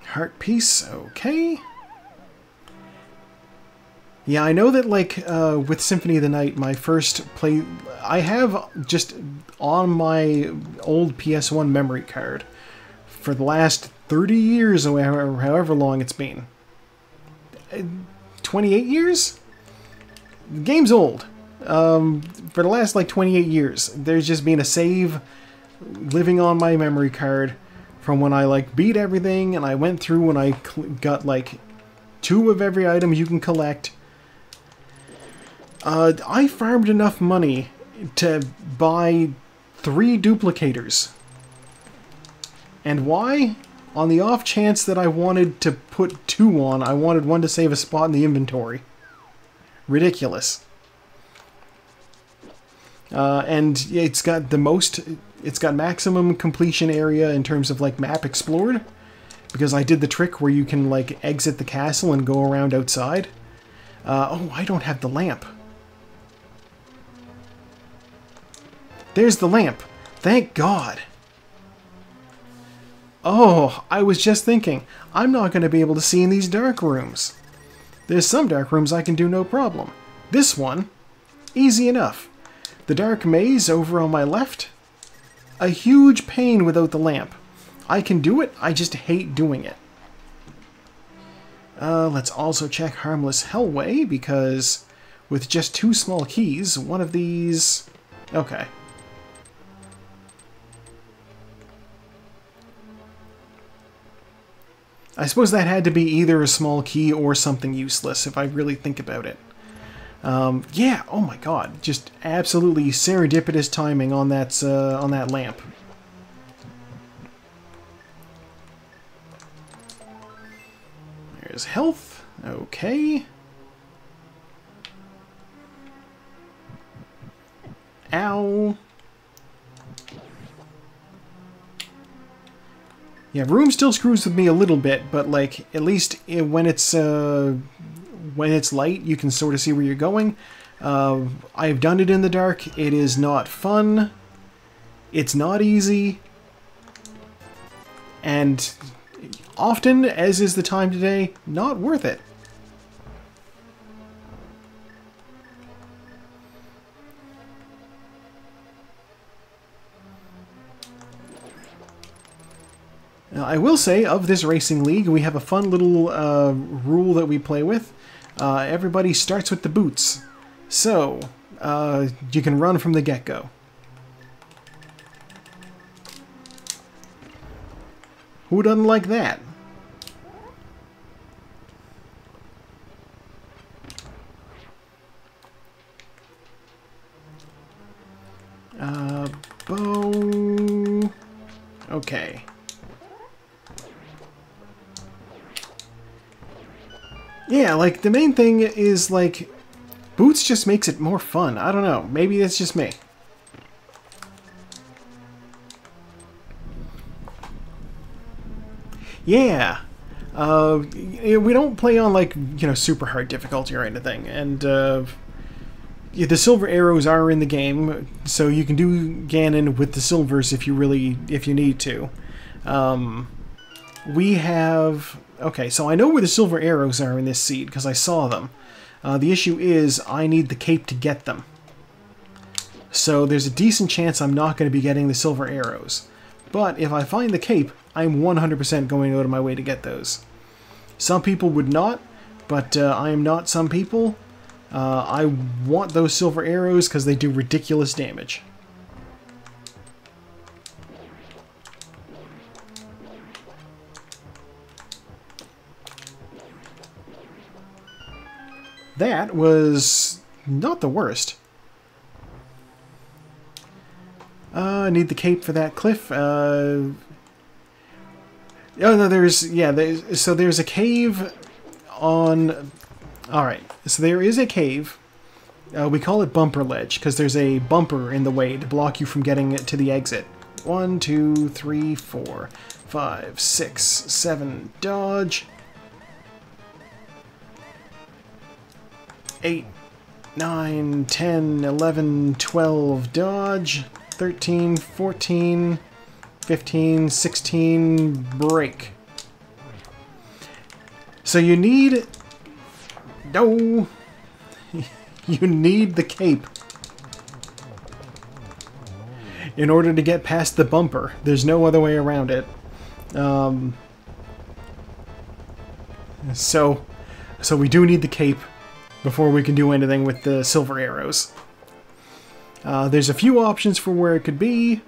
Heart piece, okay. Yeah, I know that, like, with Symphony of the Night, my first play... I have just on my old PS1 memory card for the last 30 years, or however long it's been. 28 years? The game's old. For the last, like, 28 years, there's just been a save living on my memory card from when I, like, beat everything, and I went through and I got, like, 2 of every item you can collect. I farmed enough money to buy 3 duplicators. And why? On the off chance that I wanted to put 2 on, I wanted one to save a spot in the inventory. Ridiculous. And it's got the most... It's got maximum completion area in terms of, like, map explored. Because I did the trick where you can, like, exit the castle and go around outside. Oh, I don't have the lamp. There's the lamp. Thank God. Oh, I was just thinking, I'm not going to be able to see in these dark rooms. There's some dark rooms I can do no problem. This one, easy enough. The dark maze over on my left, a huge pain without the lamp. I can do it, I just hate doing it. Let's also check Harmless Hellway, because with just 2 small keys, one of these... Okay. I suppose that had to be either a small key or something useless, if I really think about it. Yeah, oh my god, just absolutely serendipitous timing on that lamp. There's health, okay. Ow. Yeah, room still screws with me a little bit, but, like, at least when it's light, you can sort of see where you're going. I've done it in the dark. It is not fun. It's not easy. And often, as is the time today, not worth it. Now, I will say, of this racing league, we have a fun little rule that we play with. Everybody starts with the boots. So, you can run from the get-go. Who doesn't like that? Bow... Okay. Yeah, like, the main thing is, like, boots just makes it more fun. I don't know. Maybe that's just me. Yeah. We don't play on, like, you know, super hard difficulty or anything. And, the silver arrows are in the game, so you can do Ganon with the silvers if you need to. We have... Okay, so I know where the silver arrows are in this seed, because I saw them. The issue is, I need the cape to get them. So there's a decent chance I'm not going to be getting the silver arrows. But if I find the cape, I'm 100% going out of my way to get those. Some people would not, but I am not some people. I want those silver arrows because they do ridiculous damage. That was not the worst. I need the cape for that cliff. Oh no, there's a cave on... Alright, so there is a cave. We call it Bumper Ledge, because there's a bumper in the way to block you from getting to the exit. 1, 2, 3, 4, 5, 6, 7, dodge. 8, 9, 10, 11, 12, dodge. 13, 14, 15, 16, break. So you need... No! You need the cape in order to get past the bumper. There's no other way around it. So we do need the cape before we can do anything with the silver arrows. There's a few options for where it could be.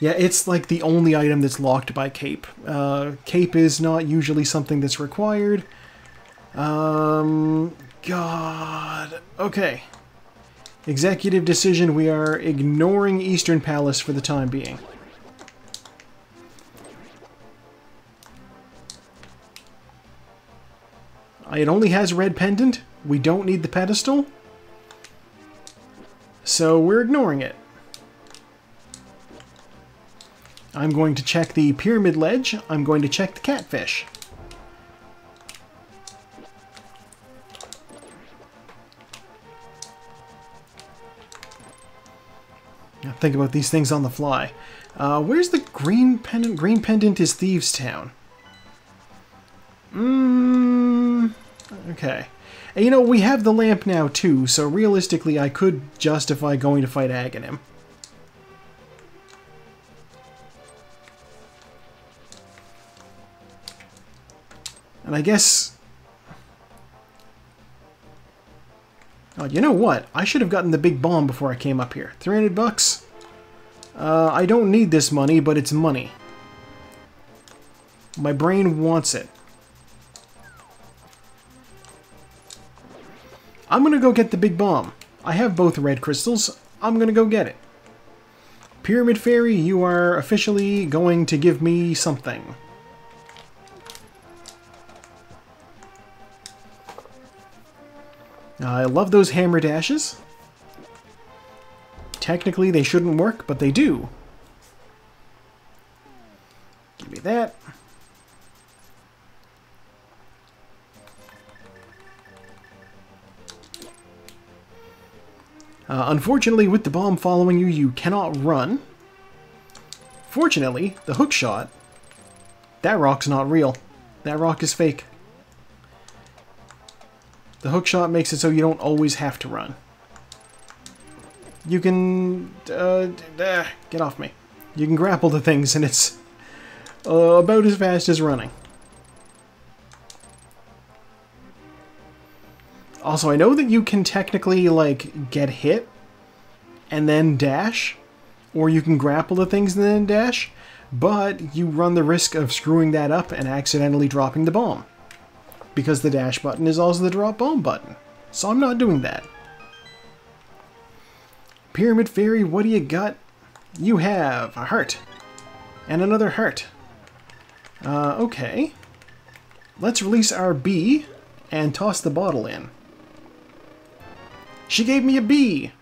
Yeah, it's like the only item that's locked by cape. Cape is not usually something that's required. God. Okay. Executive decision, we are ignoring Eastern Palace for the time being. It only has red pendant. We don't need the pedestal. So we're ignoring it. I'm going to check the pyramid ledge. I'm going to check the catfish. Now think about these things on the fly. Where's the green pendant? Green pendant is Thieves' Town. Okay. And you know, we have the lamp now too, so realistically I could justify going to fight Aghanim. And I guess... Oh, you know what? I should have gotten the big bomb before I came up here. 300 bucks? I don't need this money, but it's money. My brain wants it. I'm gonna go get the big bomb. I have both red crystals. I'm gonna go get it. Pyramid Fairy, you are officially going to give me something. I love those hammer dashes. Technically they shouldn't work, but they do. Give me that. Unfortunately, with the bomb following you, you cannot run. Fortunately, the hook shot, that rock's not real. That rock is fake. The hook shot makes it so you don't always have to run. You can... get off me. You can grapple to things and it's about as fast as running. Also, I know that you can technically, like, get hit and then dash, or you can grapple to things and then dash, but you run the risk of screwing that up and accidentally dropping the bomb, because the dash button is also the drop bomb button. So I'm not doing that. Pyramid Fairy, what do you got? You have a heart. And another heart. Okay. Let's release our bee and toss the bottle in. She gave me a bee!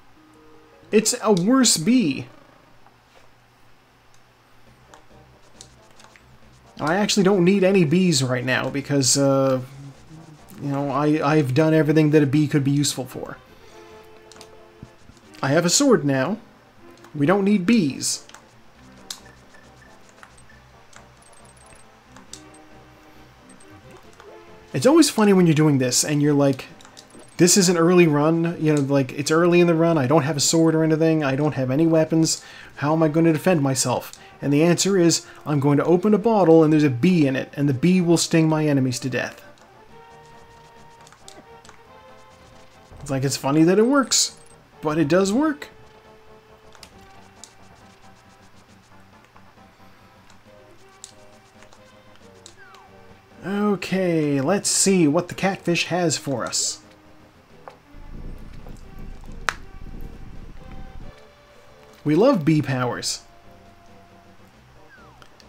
It's a worse bee. I actually don't need any bees right now because, you know, I've done everything that a bee could be useful for. I have a sword now. We don't need bees. It's always funny when you're doing this and you're like, this is an early run, you know, like, it's early in the run, I don't have a sword or anything, I don't have any weapons, how am I going to defend myself? And the answer is, I'm going to open a bottle and there's a bee in it, and the bee will sting my enemies to death. It's like, it's funny that it works, but it does work. Okay, let's see what the catfish has for us. We love bee powers.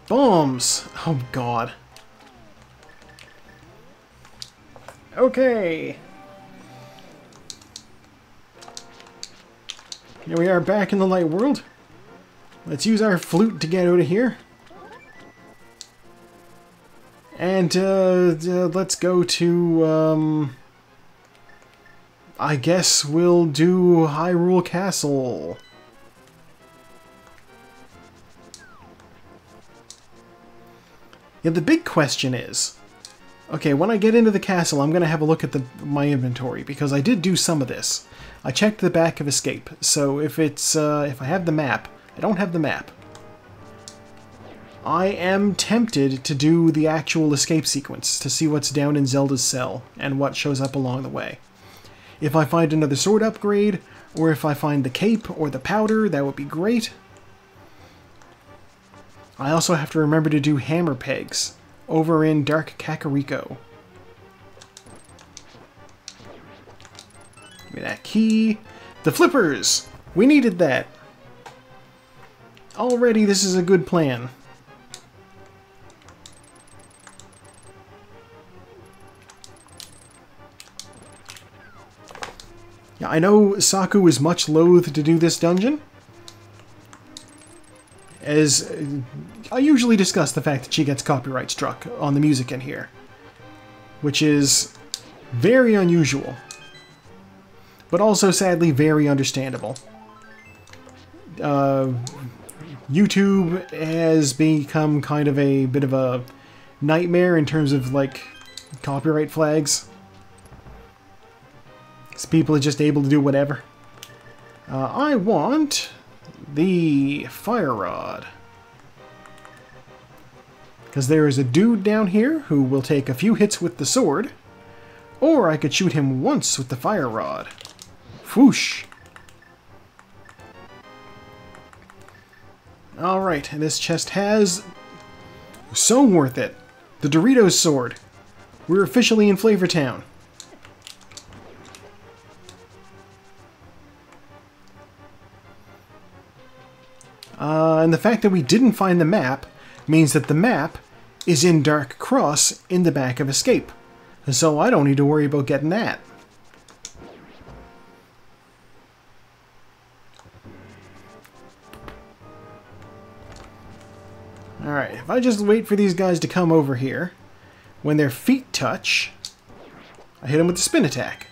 Bombs! Oh god. Okay. Here we are back in the light world. Let's use our flute to get out of here. And let's go to, I guess we'll do Hyrule Castle. Yeah, the big question is, okay, when I get into the castle, I'm going to have a look at my inventory, because I did do some of this. I checked the back of Escape, so if it's, if I have the map, I don't have the map. I am tempted to do the actual escape sequence, to see what's down in Zelda's cell, and what shows up along the way. If I find another sword upgrade, or if I find the cape or the powder, that would be great. I also have to remember to do hammer pegs over in Dark Kakariko. Give me that key. The flippers! We needed that. Already this is a good plan. Yeah, I know Saku is much loath to do this dungeon, as I usually discuss the fact that she gets copyright struck on the music in here, which is very unusual, but also sadly very understandable. YouTube has become kind of a bit of a nightmare in terms of, like, copyright flags. So people are just able to do whatever. I want the fire rod, because there is a dude down here who will take a few hits with the sword, or I could shoot him once with the fire rod. Whoosh! Alright, and this chest has... so worth it! The Doritos sword! We're officially in Flavor Town. And the fact that we didn't find the map means that the map is in Dark Cross in the back of Escape. And so I don't need to worry about getting that. Alright, if I just wait for these guys to come over here, when their feet touch, I hit them with the spin attack.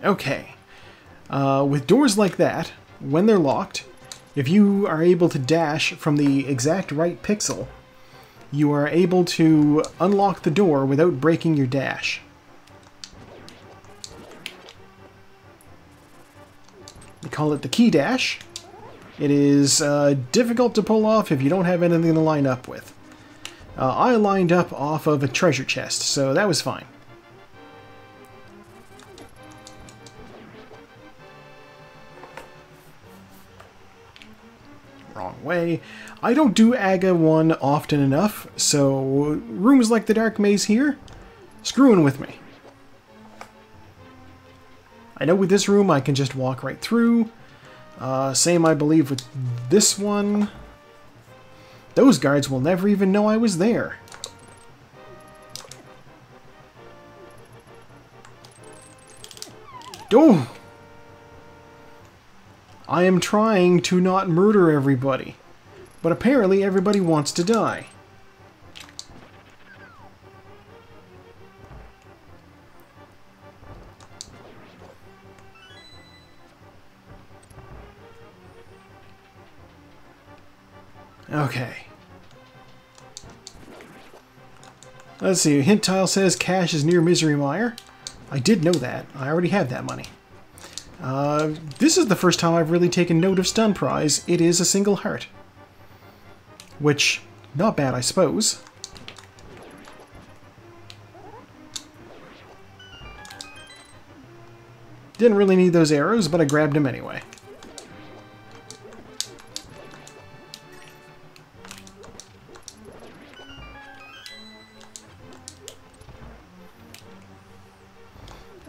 Okay, with doors like that, when they're locked, if you are able to dash from the exact right pixel, you are able to unlock the door without breaking your dash. We call it the key dash. It is difficult to pull off if you don't have anything to line up with. I lined up off of a treasure chest, so that was fine. Wrong way. I don't do Aga 1 often enough, so rooms like the Dark Maze here, screwing with me. I know with this room I can just walk right through. Same, I believe, with this one. Those guards will never even know I was there. Oh! I am trying to not murder everybody, but apparently everybody wants to die. Okay. Let's see. Hint tile says cash is near Misery Mire. I did know that. I already have that money. This is the first time I've really taken note of stun prize. It is a single heart. Which, not bad, I suppose. Didn't really need those arrows, but I grabbed them anyway.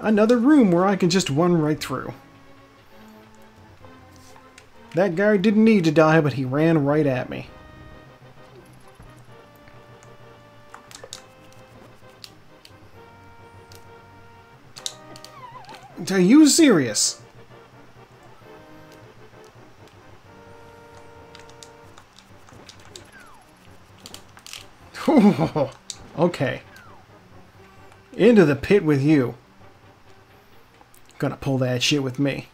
Another room where I can just run right through. That guy didn't need to die, but he ran right at me. Are you serious? Okay. Into the pit with you. Gonna pull that shit with me.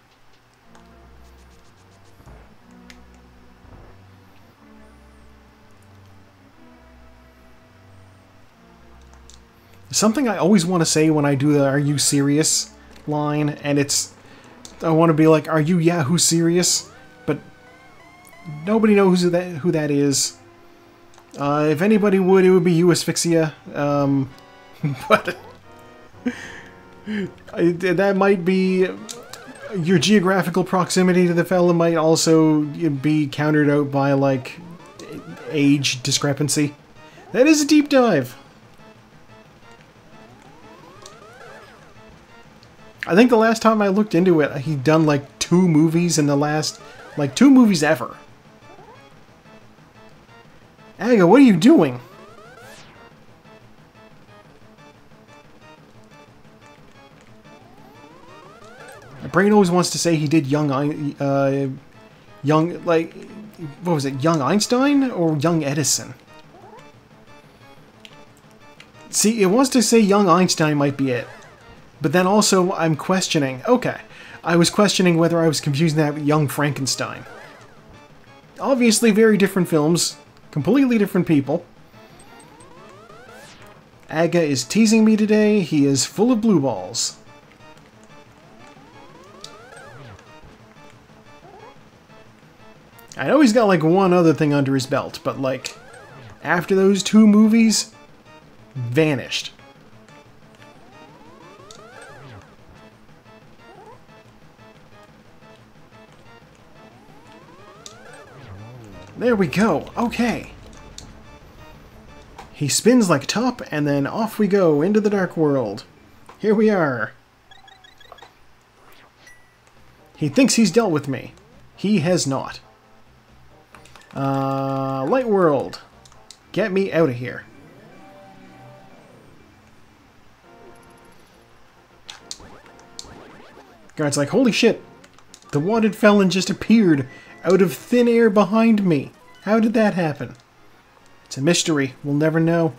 Something I always want to say when I do the "Are you serious?" line, and I want to be like, "Are you Yahoo serious?" But nobody knows who that is. If anybody would, it would be you, Asphyxia. But that might be your geographical proximity to the fella might also be countered out by like age discrepancy. That is a deep dive. I think the last time I looked into it, he'd done like 2 movies in the last, like 2 movies ever. Aga, what are you doing? My brain always wants to say he did young, like, what was it, Young Einstein or Young Edison? See, it wants to say Young Einstein might be it. But then also, I'm questioning... Okay, I was questioning whether I was confusing that with Young Frankenstein. Obviously very different films. Completely different people. Aga is teasing me today. He is full of blue balls. I know he's got like one other thing under his belt, but like, after those 2 movies, vanished. There we go. Okay. He spins like top, and then off we go into the dark world. Here we are. He thinks he's dealt with me. He has not. Light world. Get me out of here. Guard's like, holy shit. The wanted felon just appeared out of thin air behind me. How did that happen? It's a mystery. We'll never know.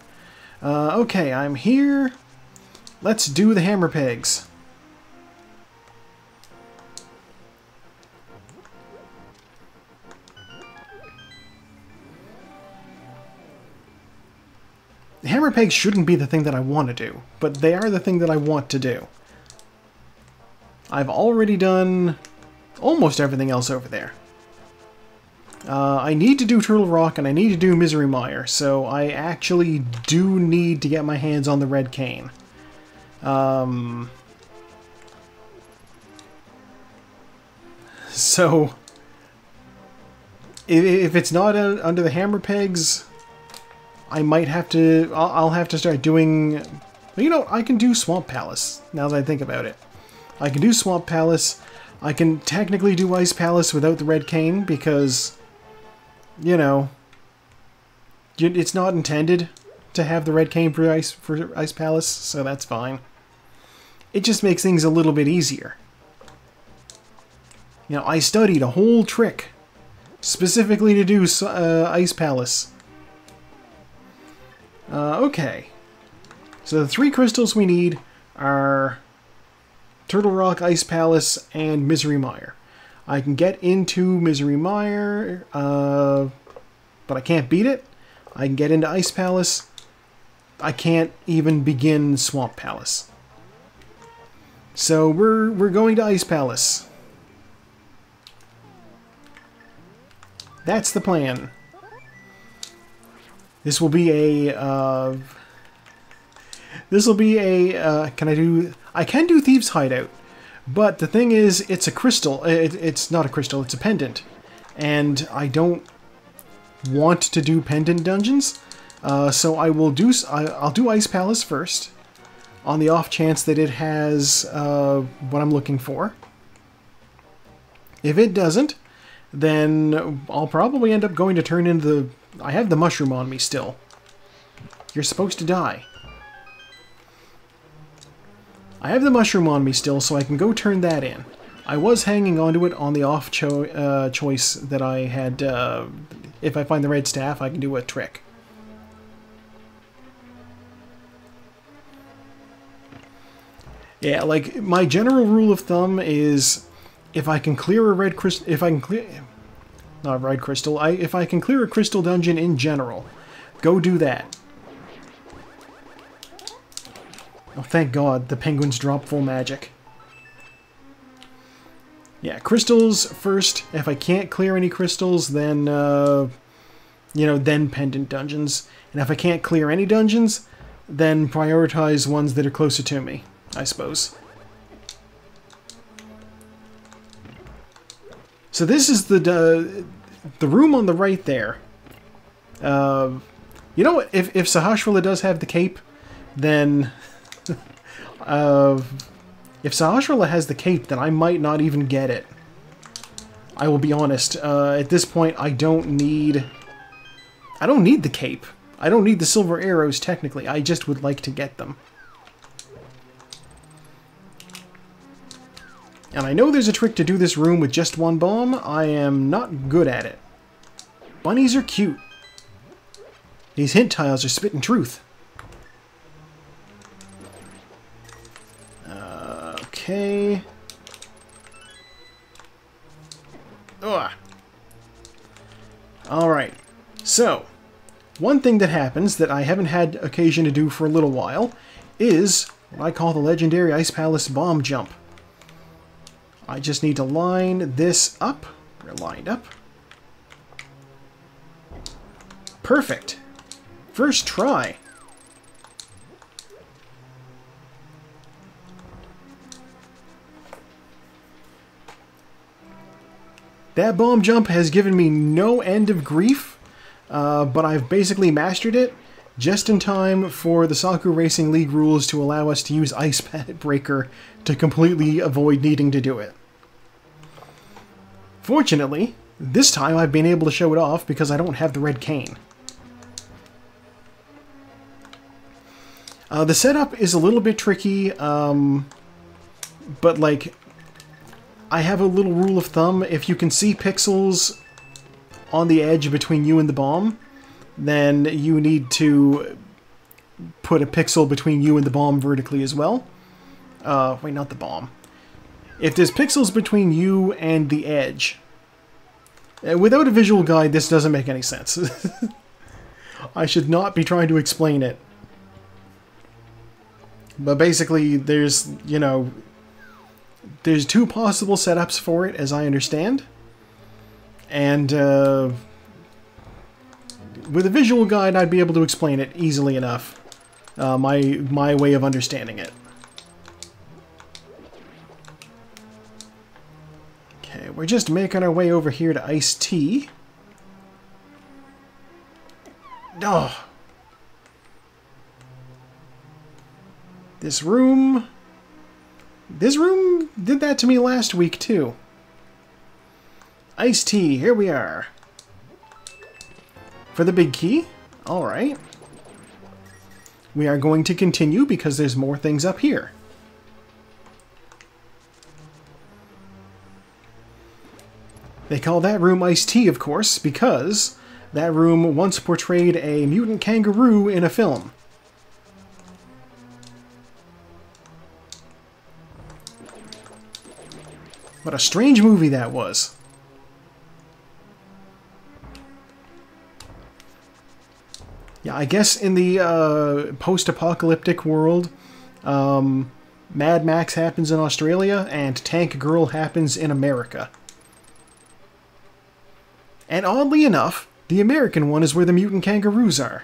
Okay, I'm here. Let's do the hammer pegs. The hammer pegs shouldn't be the thing that I want to do, but they are the thing that I want to do. I've already done almost everything else over there. I need to do Turtle Rock and I need to do Misery Mire, so I actually do need to get my hands on the red cane. So, if it's not under the hammer pegs, I might have to, I'll have to start doing, you know, I can do Swamp Palace, now that I think about it. I can do Swamp Palace, I can technically do Ice Palace without the red cane, because, you know, it's not intended to have the red cane for Ice Palace, so that's fine. It just makes things a little bit easier. You know, I studied a whole trick specifically to do Ice Palace. Okay. So the 3 crystals we need are Turtle Rock, Ice Palace, and Misery Mire. I can get into Misery Mire, but I can't beat it. I can get into Ice Palace. I can't even begin Swamp Palace. So we're going to Ice Palace. That's the plan. This will be a I can do Thieves' Hideout, but the thing is, it's a crystal. It's not a crystal, it's a pendant. And I don't want to do pendant dungeons, so I'll do Ice Palace first, on the off chance that it has what I'm looking for. If it doesn't, then I'll probably end up going to turn into the... I have the mushroom on me still. You're supposed to die. I have the mushroom on me still, so I can go turn that in. I was hanging onto it on the off choice that I had... if I find the red staff, I can do a trick. Yeah, like, my general rule of thumb is... if I can clear a red crystal... if I can clear... not red crystal. If I can clear a crystal dungeon in general, go do that. Oh, thank God, the penguins drop full magic. Yeah, crystals first. If I can't clear any crystals, then, you know, then pendant dungeons. And if I can't clear any dungeons, then prioritize ones that are closer to me, I suppose. So this is the room on the right there. You know what? If Sahasrahla does have the cape, then... if Sahasrahla has the cape, then I might not even get it. I will be honest. At this point, I don't need the cape. I don't need the silver arrows, technically. I just would like to get them. And I know there's a trick to do this room with just one bomb. I am not good at it. Bunnies are cute. These hint tiles are spitting truth. Okay. Ugh. Alright. So, one thing that happens that I haven't had occasion to do for a little while is what I call the legendary Ice Palace bomb jump. I just need to line this up. We're lined up. Perfect. First try. That bomb jump has given me no end of grief, but I've basically mastered it just in time for the Saku-Racing League rules to allow us to use Ice Breaker to completely avoid needing to do it. Fortunately, this time I've been able to show it off because I don't have the red cane. The setup is a little bit tricky, but like, I have a little rule of thumb. If you can see pixels on the edge between you and the bomb, then you need to put a pixel between you and the bomb vertically as well. Wait, not the bomb. If there's pixels between you and the edge, without a visual guide, this doesn't make any sense. I should not be trying to explain it. But basically, there's, you know, there's 2 possible setups for it, as I understand. And with a visual guide, I'd be able to explain it easily enough. My way of understanding it. Okay, we're just making our way over here to Iced Tea. Oh. This room did that to me last week, too. Iced Tea, here we are. For the big key. Alright. We are going to continue because there's more things up here. They call that room Iced Tea, of course, because that room once portrayed a mutant kangaroo in a film. What a strange movie that was. Yeah, I guess in the post-apocalyptic world, Mad Max happens in Australia and Tank Girl happens in America. And oddly enough, the American one is where the mutant kangaroos are.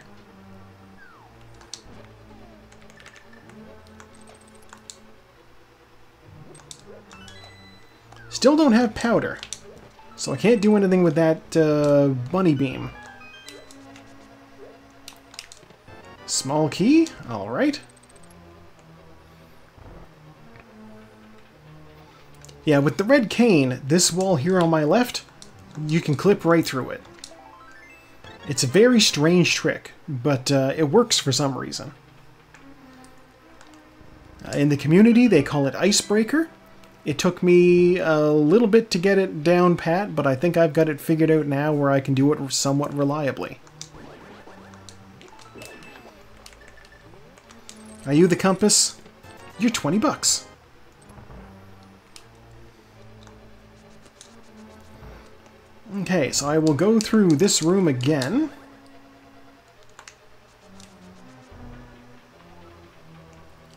Still don't have powder, so I can't do anything with that bunny beam. Small key, alright. Yeah, with the red cane, this wall here on my left, you can clip right through it. It's a very strange trick, but it works for some reason. In the community, they call it Icebreaker. It took me a little bit to get it down pat, but I think I've got it figured out now where I can do it somewhat reliably. Are you the compass? You're 20 bucks. Okay, so I will go through this room again.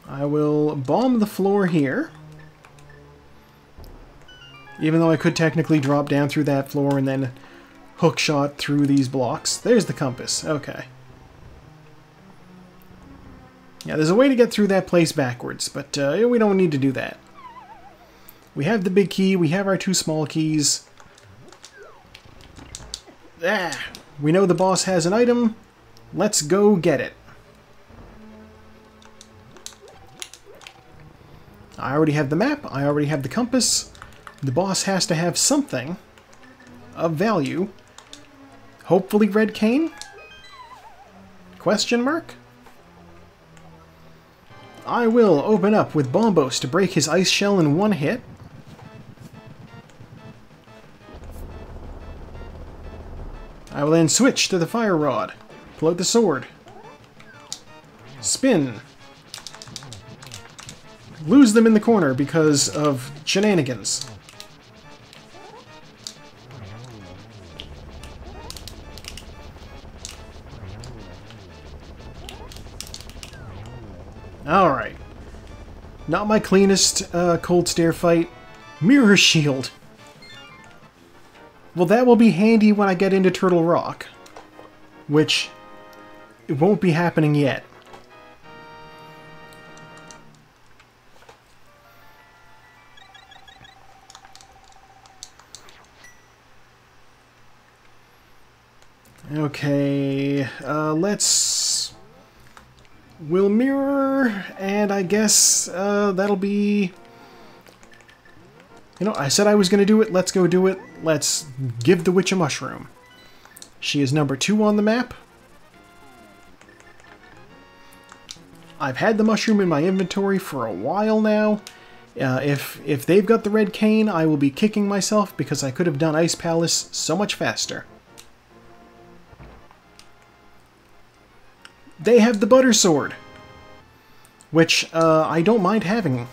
I will bomb the floor here. Even though I could technically drop down through that floor and then hook shot through these blocks. There's the compass. Okay. Yeah, there's a way to get through that place backwards, but we don't need to do that. We have the big key, we have our two small keys. Ah, we know the boss has an item. Let's go get it. I already have the map, I already have the compass. The boss has to have something of value. Hopefully red cane? Question mark? I will open up with Bombos to break his ice shell in one hit. I will then switch to the fire rod. Pull out the sword. Spin. Lose them in the corner because of shenanigans. Alright. Not my cleanest cold stare fight. Mirror shield. Well, that will be handy when I get into Turtle Rock. Which, it won't be happening yet. Okay, we'll mirror, and I guess that'll be... You know, I said I was going to do it, let's go do it. Let's give the witch a mushroom. She is number 2 on the map. I've had the mushroom in my inventory for a while now. If they've got the red cane, I will be kicking myself because I could have done Ice Palace so much faster. They have the Butter Sword, which I don't mind having.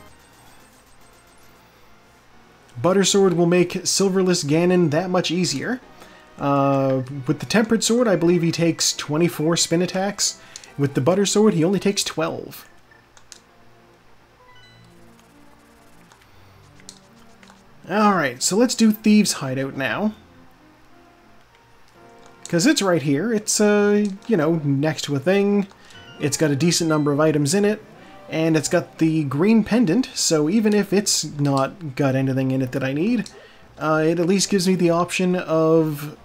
Butter Sword will make Silverless Ganon that much easier. With the Tempered Sword, I believe he takes 24 spin attacks. With the Butter Sword, he only takes 12. Alright, so let's do Thieves' Hideout now. Because it's right here. It's, you know, next to a thing. It's got a decent number of items in it. And it's got the green pendant, so even if it's not got anything in it that I need, it at least gives me the option of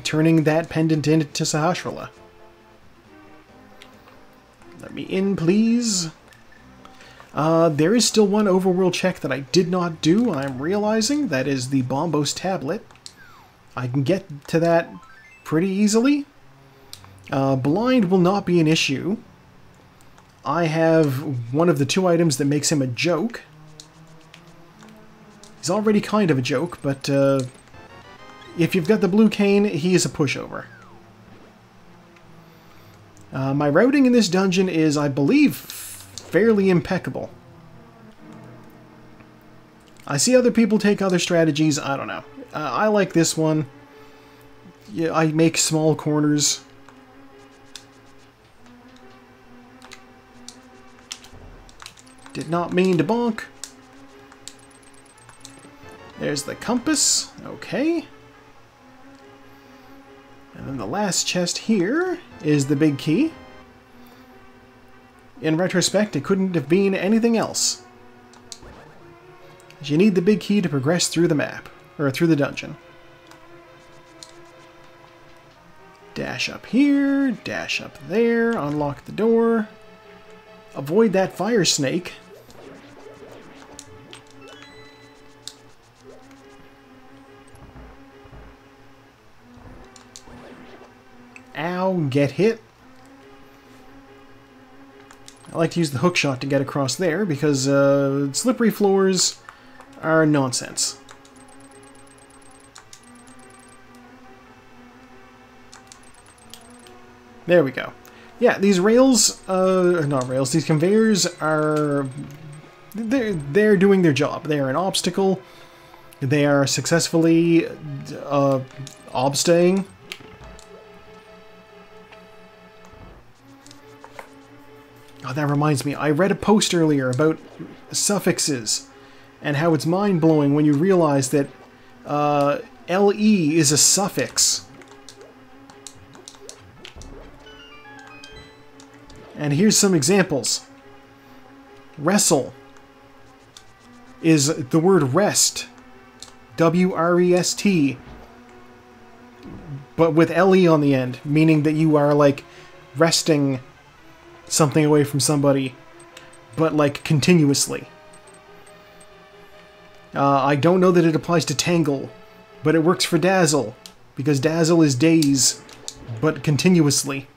turning that pendant into Sahasrahla. Let me in, please. There is still one overworld check that I did not do, I'm realizing. That is the Bombos tablet. I can get to that pretty easily. Blind will not be an issue. I have one of the 2 items that makes him a joke. He's already kind of a joke, but if you've got the blue cane, he is a pushover. My routing in this dungeon is, I believe, fairly impeccable. I see other people take other strategies. I don't know. I like this one. Yeah, I make small corners. Did not mean to bonk. There's the compass. Okay. And then the last chest here is the big key. In retrospect, it couldn't have been anything else. You need the big key to progress through the map, or through the dungeon. Dash up here, dash up there, unlock the door. Avoid that fire snake. Ow, get hit. I like to use the hook shot to get across there because slippery floors are nonsense. There we go. Yeah, these rails, not rails, these conveyors are, they're doing their job. They are an obstacle. They are successfully obstaying. Oh, that reminds me, I read a post earlier about suffixes and how it's mind-blowing when you realize that LE is a suffix. And here's some examples. Wrestle is the word rest. W-R-E-S-T. But with LE on the end, meaning that you are, like, wresting something away from somebody, but, like, continuously. I don't know that it applies to Tangle, but it works for Dazzle, because Dazzle is days, but continuously.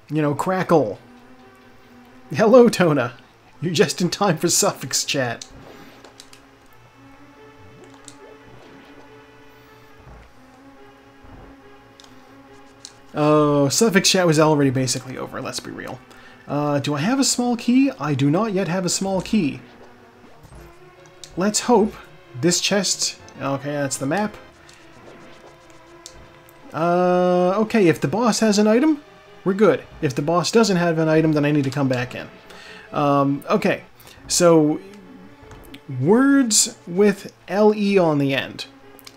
You know, Crackle. Hello, Tona. You're just in time for suffix chat. Oh, suffix chat was already basically over, let's be real. Do I have a small key? I do not yet have a small key. Let's hope this chest... Okay, that's the map. Okay, if the boss has an item, we're good. If the boss doesn't have an item, then I need to come back in. Okay, so words with LE on the end.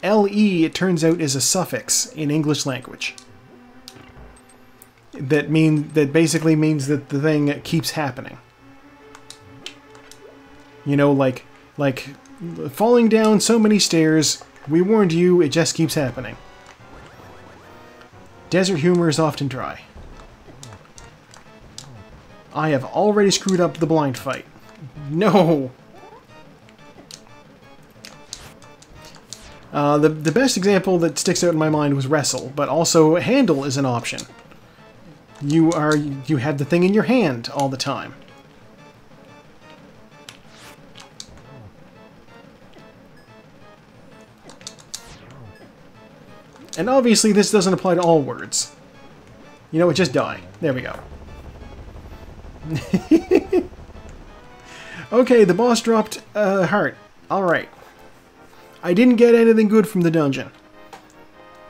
LE, it turns out, is a suffix in English language. That basically means that the thing keeps happening. You know, like falling down so many stairs, we warned you, it just keeps happening. Desert humor is often dry. I have already screwed up the blind fight. No! The best example that sticks out in my mind was wrestle, but also handle is an option. You have the thing in your hand all the time. And obviously this doesn't apply to all words. You know what, just die. There we go. Okay, the boss dropped a heart. Alright. I didn't get anything good from the dungeon.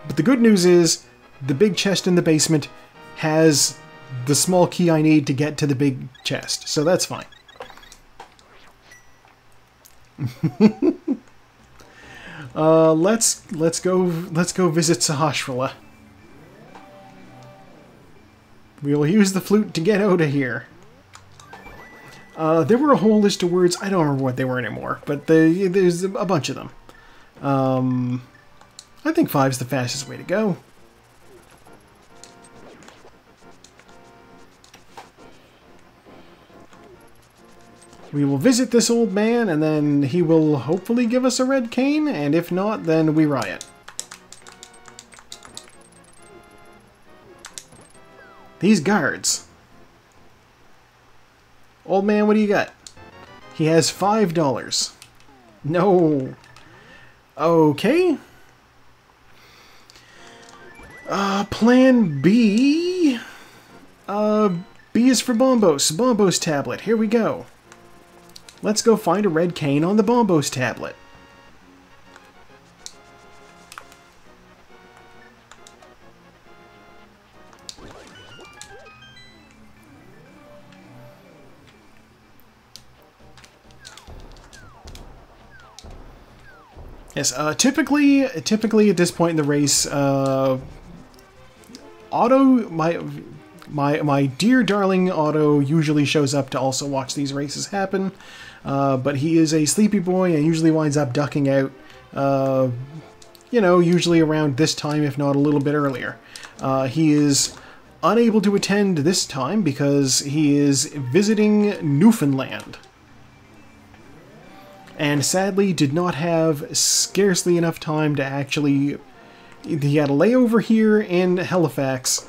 But the good news is, the big chest in the basement has the small key I need to get to the big chest, so that's fine. Let's go visit Sahasrahla. We will use the flute to get out of here. There were a whole list of words. I don't remember what they were anymore, but there's a bunch of them. I think 5's the fastest way to go. We will visit this old man, and then he will hopefully give us a red cane, and if not, then we riot. These guards. Old man, what do you got? He has $5. No. Okay. Plan B. B is for Bombos. Bombos tablet. Here we go. Let's go find a red cane on the Bombos tablet. Yes, typically at this point in the race, Otto, my dear darling Otto, usually shows up to also watch these races happen, but he is a sleepy boy and usually winds up ducking out, you know, usually around this time, if not a little bit earlier. He is unable to attend this time because he is visiting Newfoundland. And sadly did not have scarcely enough time to actually... He had a layover here in Halifax,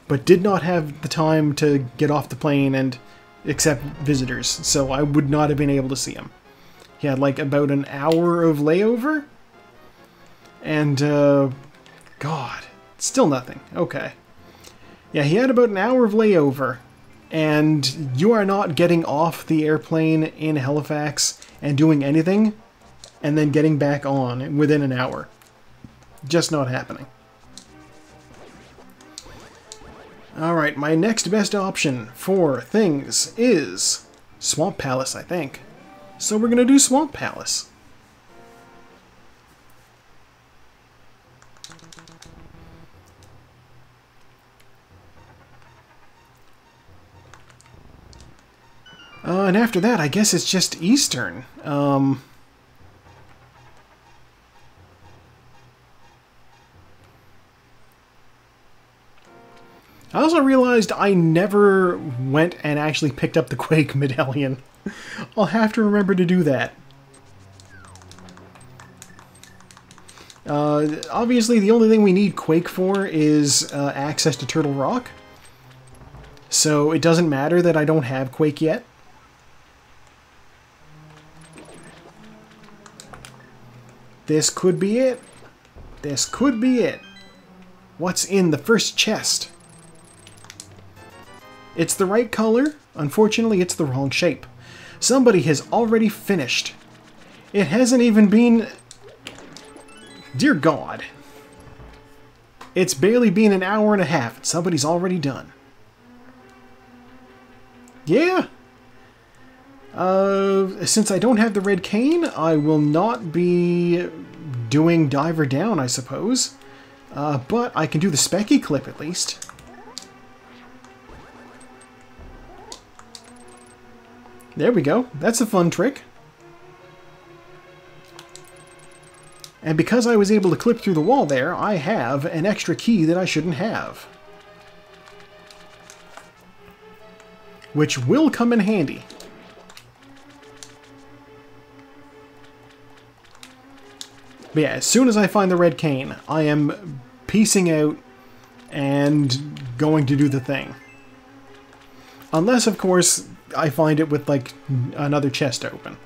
but did not have the time to get off the plane and accept visitors, so I would not have been able to see him. He had like about an hour of layover, and God, still nothing. Okay. Yeah, he had about an hour of layover, and you are not getting off the airplane in Halifax and doing anything, and then getting back on within an hour. Just not happening. Alright, my next best option for things is Swamp Palace, I think. So we're gonna do Swamp Palace. And after that, I guess it's just Eastern. I also realized I never went and actually picked up the Quake medallion. I'll have to remember to do that. Obviously, the only thing we need Quake for is access to Turtle Rock. So it doesn't matter that I don't have Quake yet. This could be it. This could be it. What's in the first chest? It's the right color. Unfortunately, it's the wrong shape. Somebody has already finished. It hasn't even been... Dear God. It's barely been an hour and a half, and somebody's already done. Yeah. Since I don't have the red cane, I will not be doing Diver Down, I suppose. But I can do the Specky clip at least. There we go. That's a fun trick. And because I was able to clip through the wall there, I have an extra key that I shouldn't have. Which will come in handy. But yeah, as soon as I find the red cane, I am piecing out and going to do the thing. Unless, of course, I find it with, like, another chest open.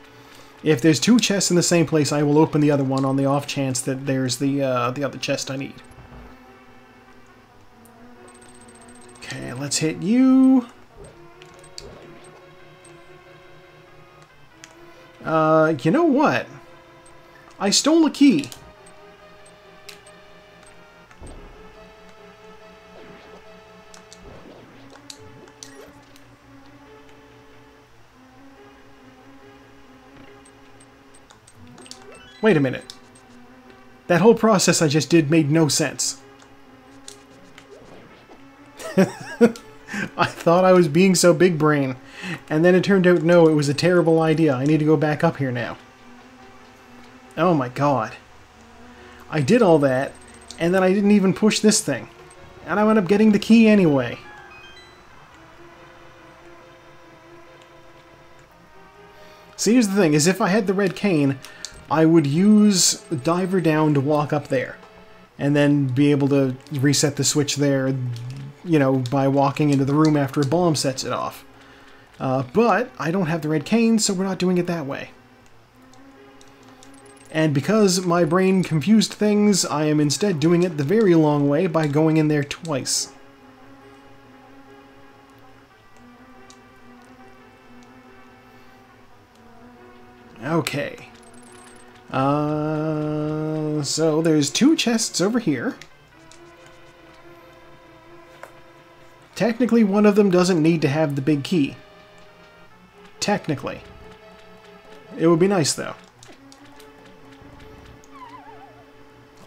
If there's two chests in the same place, I will open the other one on the off chance that there's the other chest I need. Okay, let's hit you. You know what? I stole a key. Wait a minute. That whole process I just did made no sense. I thought I was being so big brain, and then it turned out no, it was a terrible idea. I need to go back up here now. Oh my God. I did all that, and then I didn't even push this thing. And I wound up getting the key anyway. See, here's the thing, is if I had the red cane, I would use Diver Down to walk up there. And then be able to reset the switch there, you know, by walking into the room after a bomb sets it off. But I don't have the red cane, so we're not doing it that way. And because my brain confused things, I am instead doing it the very long way by going in there twice. Okay. So there's 2 chests over here. Technically, one of them doesn't need to have the big key. Technically. It would be nice, though.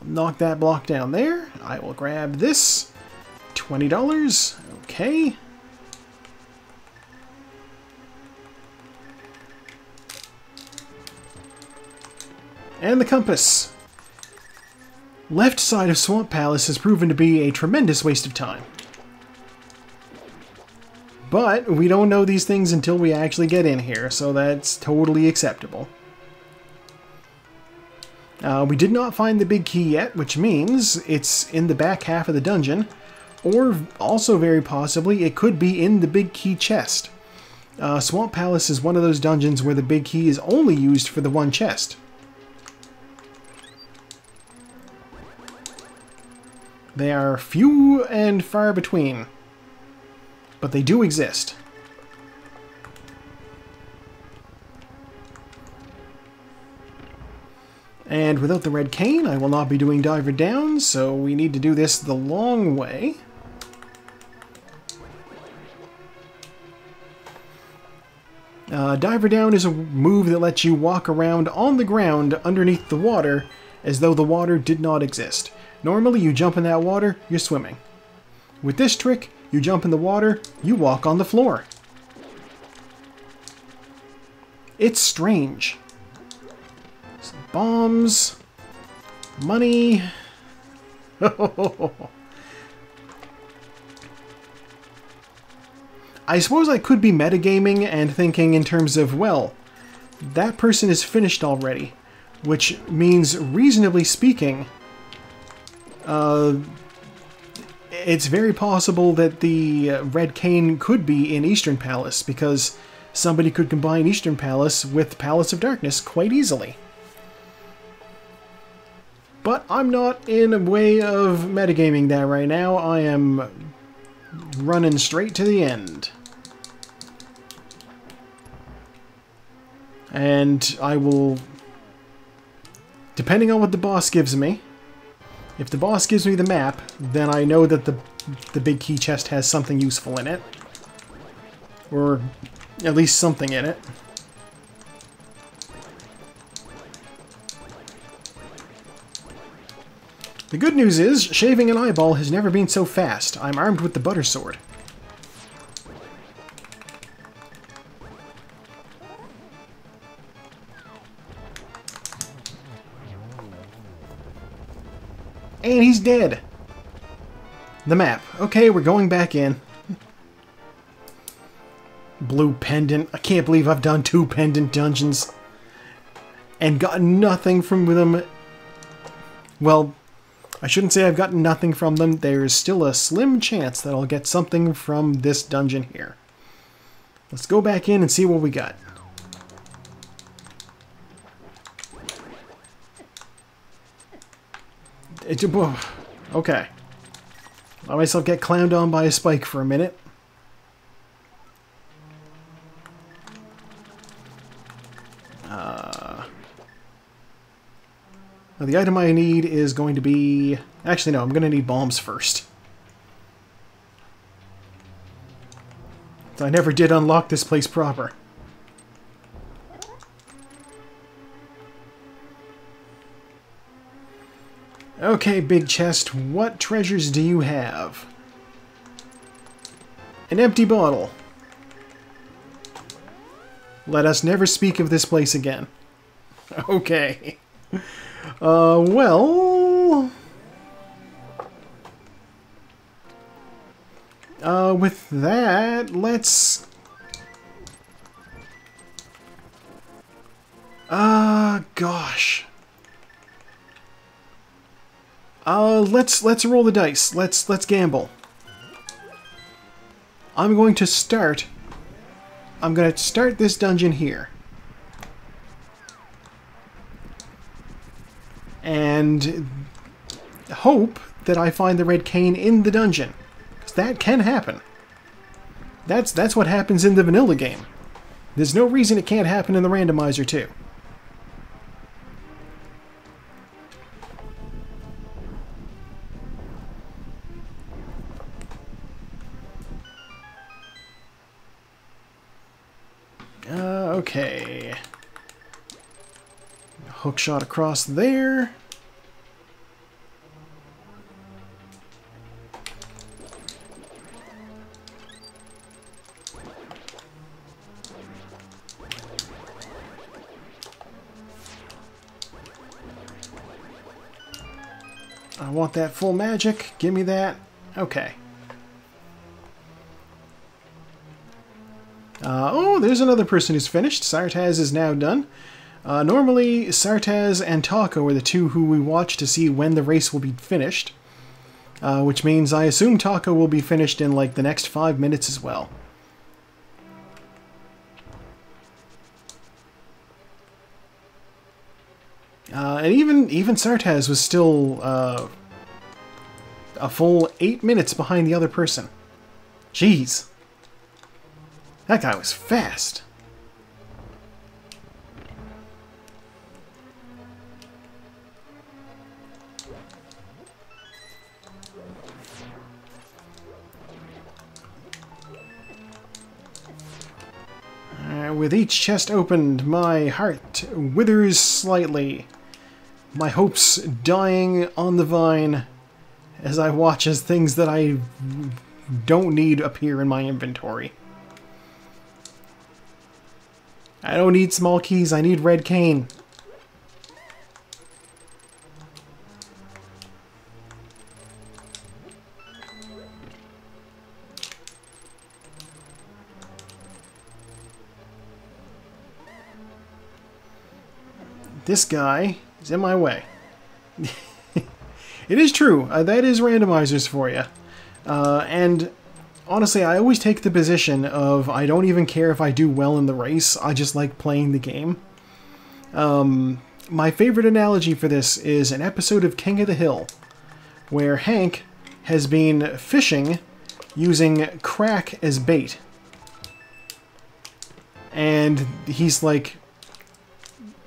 I'll knock that block down there. I will grab this. $20. Okay. And the compass. Left side of Swamp Palace has proven to be a tremendous waste of time. But we don't know these things until we actually get in here, so that's totally acceptable. We did not find the big key yet, which means it's in the back half of the dungeon, or also very possibly it could be in the big key chest. Swamp Palace is one of those dungeons where the big key is only used for the one chest. They are few and far between, but they do exist. And without the red cane, I will not be doing Diver Down, so we need to do this the long way. Diver Down is a move that lets you walk around on the ground underneath the water as though the water did not exist. Normally, you jump in that water, you're swimming. With this trick, you jump in the water, you walk on the floor. It's strange. Some bombs. Money. I suppose I could be metagaming and thinking in terms of, well, that person is finished already. Which means, reasonably speaking, it's very possible that the red cane could be in Eastern Palace, because somebody could combine Eastern Palace with Palace of Darkness quite easily. But I'm not in a way of metagaming that right now. I am running straight to the end. And I will, depending on what the boss gives me, if the boss gives me the map, then I know that the big key chest has something useful in it. Or at least something in it. The good news is, shaving an eyeball has never been so fast. I'm armed with the butter sword. And he's dead. The map. Okay, we're going back in. Blue pendant. I can't believe I've done 2 pendant dungeons and gotten nothing from them. Well, I shouldn't say I've gotten nothing from them. There's still a slim chance that I'll get something from this dungeon here. Let's go back in and see what we got. Okay. Let myself get clowned on by a spike for a minute. Now the item I need is going to be... Actually, no, I'm going to need bombs first. I never did unlock this place proper. Okay, big chest, what treasures do you have? An empty bottle. Let us never speak of this place again. Okay. Well... with that, let's... gosh. Let's roll the dice. Let's gamble. I'm going to start I'm going to start this dungeon here. And hope that I find the red cane in the dungeon. Because that can happen. That's what happens in the vanilla game. There's no reason it can't happen in the randomizer too. Okay. Hook shot across there. I want that full magic. Give me that. Okay. Oh, there's another person who's finished. Sartaz is now done. Normally, Sartaz and Taco are the two who we watch to see when the race will be finished. Which means I assume Taco will be finished in like the next 5 minutes as well. And even Sartaz was still a full 8 minutes behind the other person. Jeez. That guy was fast. With each chest opened, my heart withers slightly. My hopes dying on the vine as I watch as things that I don't need appear in my inventory. I don't need small keys, I need red cane. This guy is in my way. It is true. That is randomizers for you. And honestly, I always take the position of I don't even care if I do well in the race. I just like playing the game. My favorite analogy for this is an episode of King of the Hill, where Hank has been fishing using crack as bait. And he's like...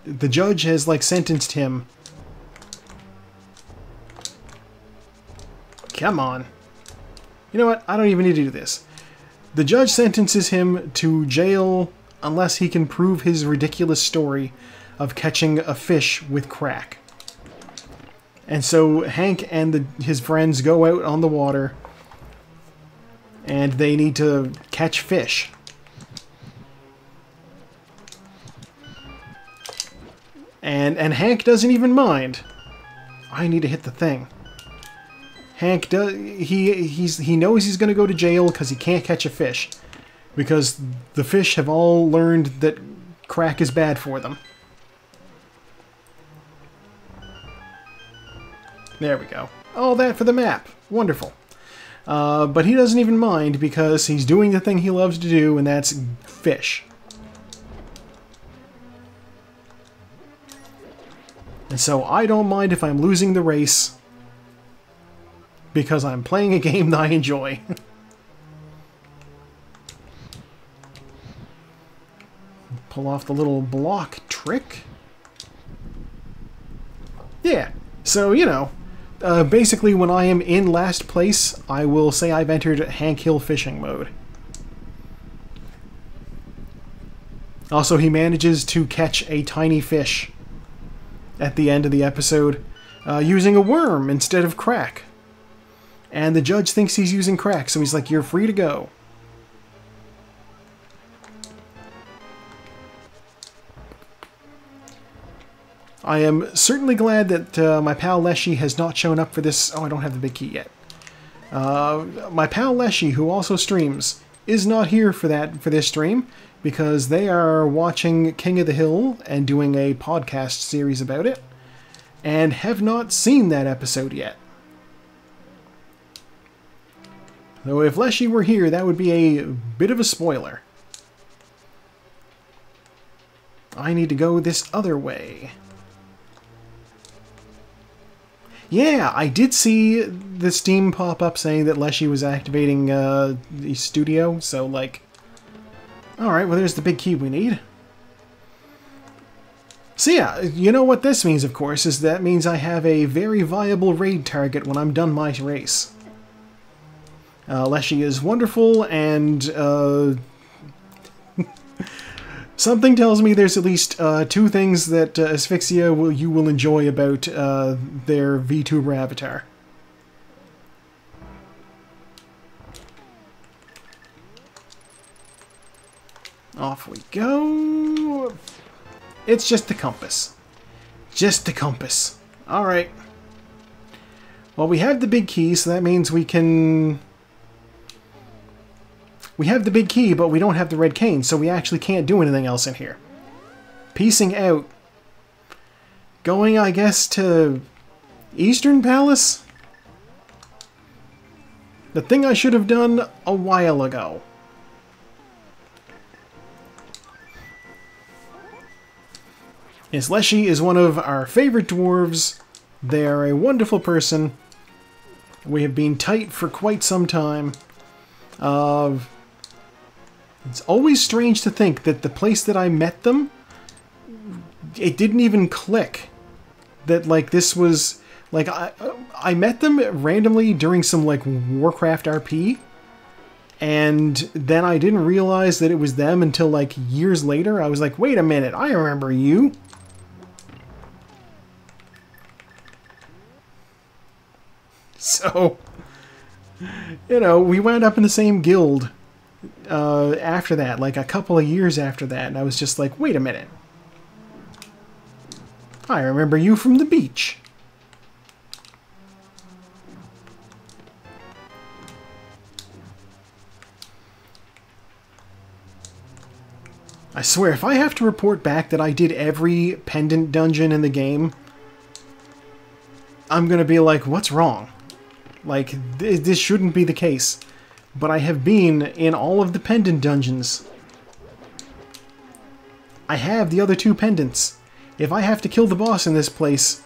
The judge has, like, sentenced him. Come on. You know what? I don't even need to do this. The judge sentences him to jail unless he can prove his ridiculous story of catching a fish with crack. And so Hank and his friends go out on the water and they need to catch fish. And Hank doesn't even mind. I need to hit the thing. Hank does. He knows he's going to go to jail because he can't catch a fish, because the fish have all learned that crack is bad for them. There we go. All that for the map. Wonderful. But he doesn't even mind because he's doing the thing he loves to do, and that's fish. And so I don't mind if I'm losing the race, because I'm playing a game that I enjoy. Pull off the little block trick. Yeah, so, you know, basically when I am in last place, I will say I've entered Hank Hill fishing mode. Also, he manages to catch a tiny fish at the end of the episode, using a worm instead of crack. And the judge thinks he's using crack, so he's like, you're free to go. I am certainly glad that my pal Leshy has not shown up for this. Oh, I don't have the big key yet. My pal Leshy, who also streams, is not here for this stream, because they are watching King of the Hill and doing a podcast series about it, and have not seen that episode yet. Though if Leshy were here, that would be a bit of a spoiler. I need to go this other way. Yeah, I did see the Steam pop up saying that Leshy was activating the studio, so like... Alright, well there's the big key we need. So yeah, you know what this means, of course, is that means I have a very viable raid target when I'm done my race. Leshy is wonderful, and something tells me there's at least 2 things that Asphyxia you will enjoy about their VTuber avatar. Off we go. It's just the compass. Just the compass. Alright. Well, we have the big key, so that means we can... We have the big key, but we don't have the red cane, so we actually can't do anything else in here. Peacing out. Going, I guess, to Eastern Palace? The thing I should have done a while ago. Yes, Leshy is one of our favorite dwarves. They are a wonderful person. We have been tight for quite some time. It's always strange to think that the place that I met them, it didn't even click. That, like, this was... Like, I met them randomly during some, like, Warcraft RP. And then I didn't realize that it was them until, like, years later. I was like, wait a minute, I remember you. So, you know, we wound up in the same guild after that, like a couple of years after that, and I was just like, wait a minute. I remember you from the beach. I swear, if I have to report back that I did every pendant dungeon in the game, I'm gonna be like, what's wrong? Like, this shouldn't be the case. But I have been in all of the pendant dungeons. I have the other 2 pendants. If I have to kill the boss in this place,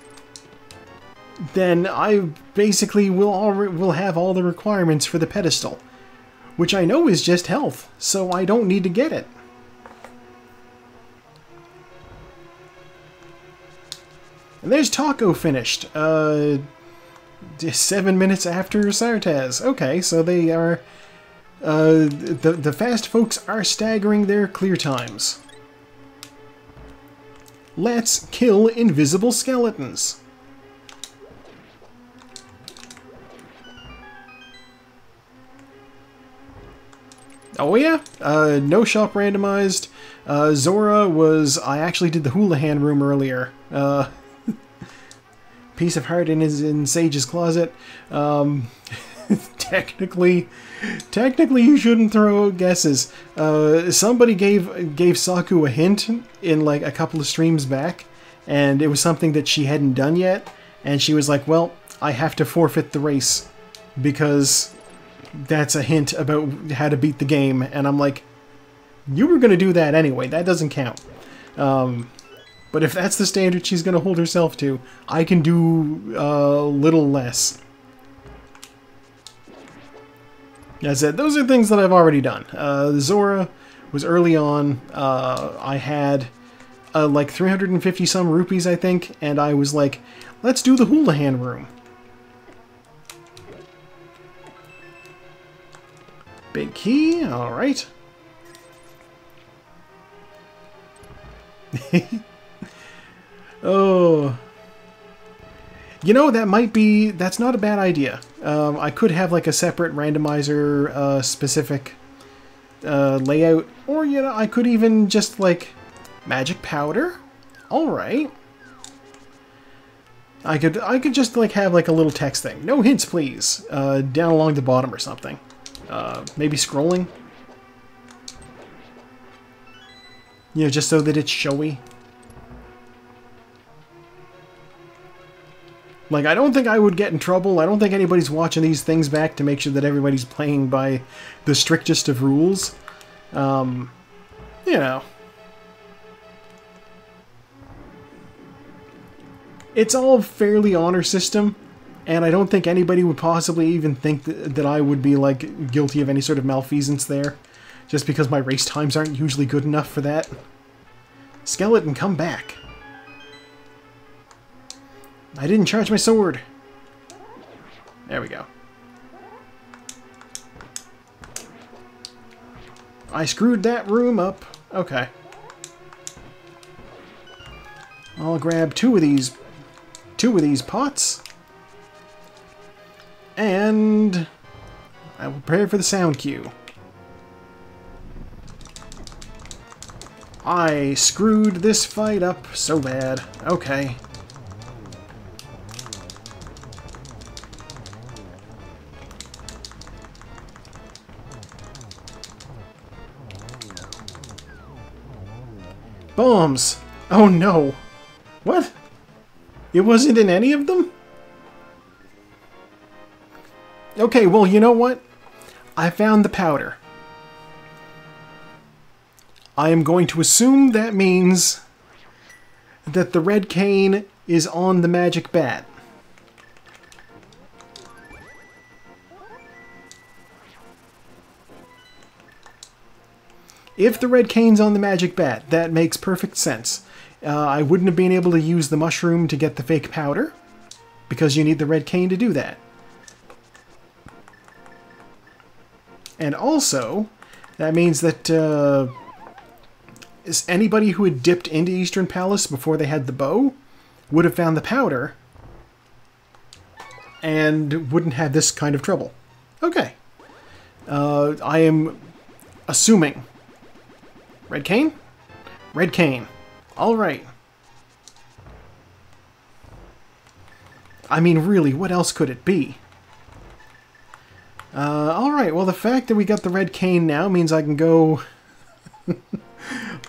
then I basically will have all the requirements for the pedestal. Which I know is just health, so I don't need to get it. And there's Taco finished. 7 minutes after Sartaz. Okay, so they are... the fast folks are staggering their clear times. Let's kill invisible skeletons. Oh yeah, no shop randomized. Zora was... I actually did the Houlihan room earlier. Piece of heart in Sage's closet. Technically you shouldn't throw guesses. Somebody gave Saku a hint in like a couple of streams back, and it was something that she hadn't done yet, and she was like, well, I have to forfeit the race because that's a hint about how to beat the game. And I'm like, you were gonna do that anyway, that doesn't count. But if that's the standard she's gonna hold herself to, I can do a little less. As I said, those are things that I've already done. Zora was early on. I had like 350 some rupees, I think, and I was like, let's do the Houlihan room. Big key, alright. Oh. You know, that's not a bad idea. I could have like a separate randomizer specific layout, or, you know, I could even just like magic powder. Alright. I could just like have like a little text thing. No hints, please. Down along the bottom or something. Maybe scrolling. You know, just so that it's showy. Like, I don't think I would get in trouble. I don't think anybody's watching these things back to make sure that everybody's playing by the strictest of rules. You know. It's all fairly honor system, and I don't think anybody would possibly even think that I would be, like, guilty of any sort of malfeasance there, just because my race times aren't usually good enough for that. Skeleton, come back. I didn't charge my sword. There we go. I screwed that room up. Okay. I'll grab two of these pots. And I will prepare for the sound cue. I screwed this fight up so bad. Okay. Bombs! Oh no! What? It wasn't in any of them? Okay, well, you know what? I found the powder. I am going to assume that means that the red cane is on the magic bat. If the red cane's on the magic bat, that makes perfect sense. I wouldn't have been able to use the mushroom to get the fake powder, because you need the red cane to do that. And also, that means that anybody who had dipped into Eastern Palace before they had the bow would have found the powder and wouldn't have this kind of trouble. Okay. I am assuming. Red cane? Red cane. Alright. I mean, really, what else could it be? Alright, well, the fact that we got the red cane now means I can go...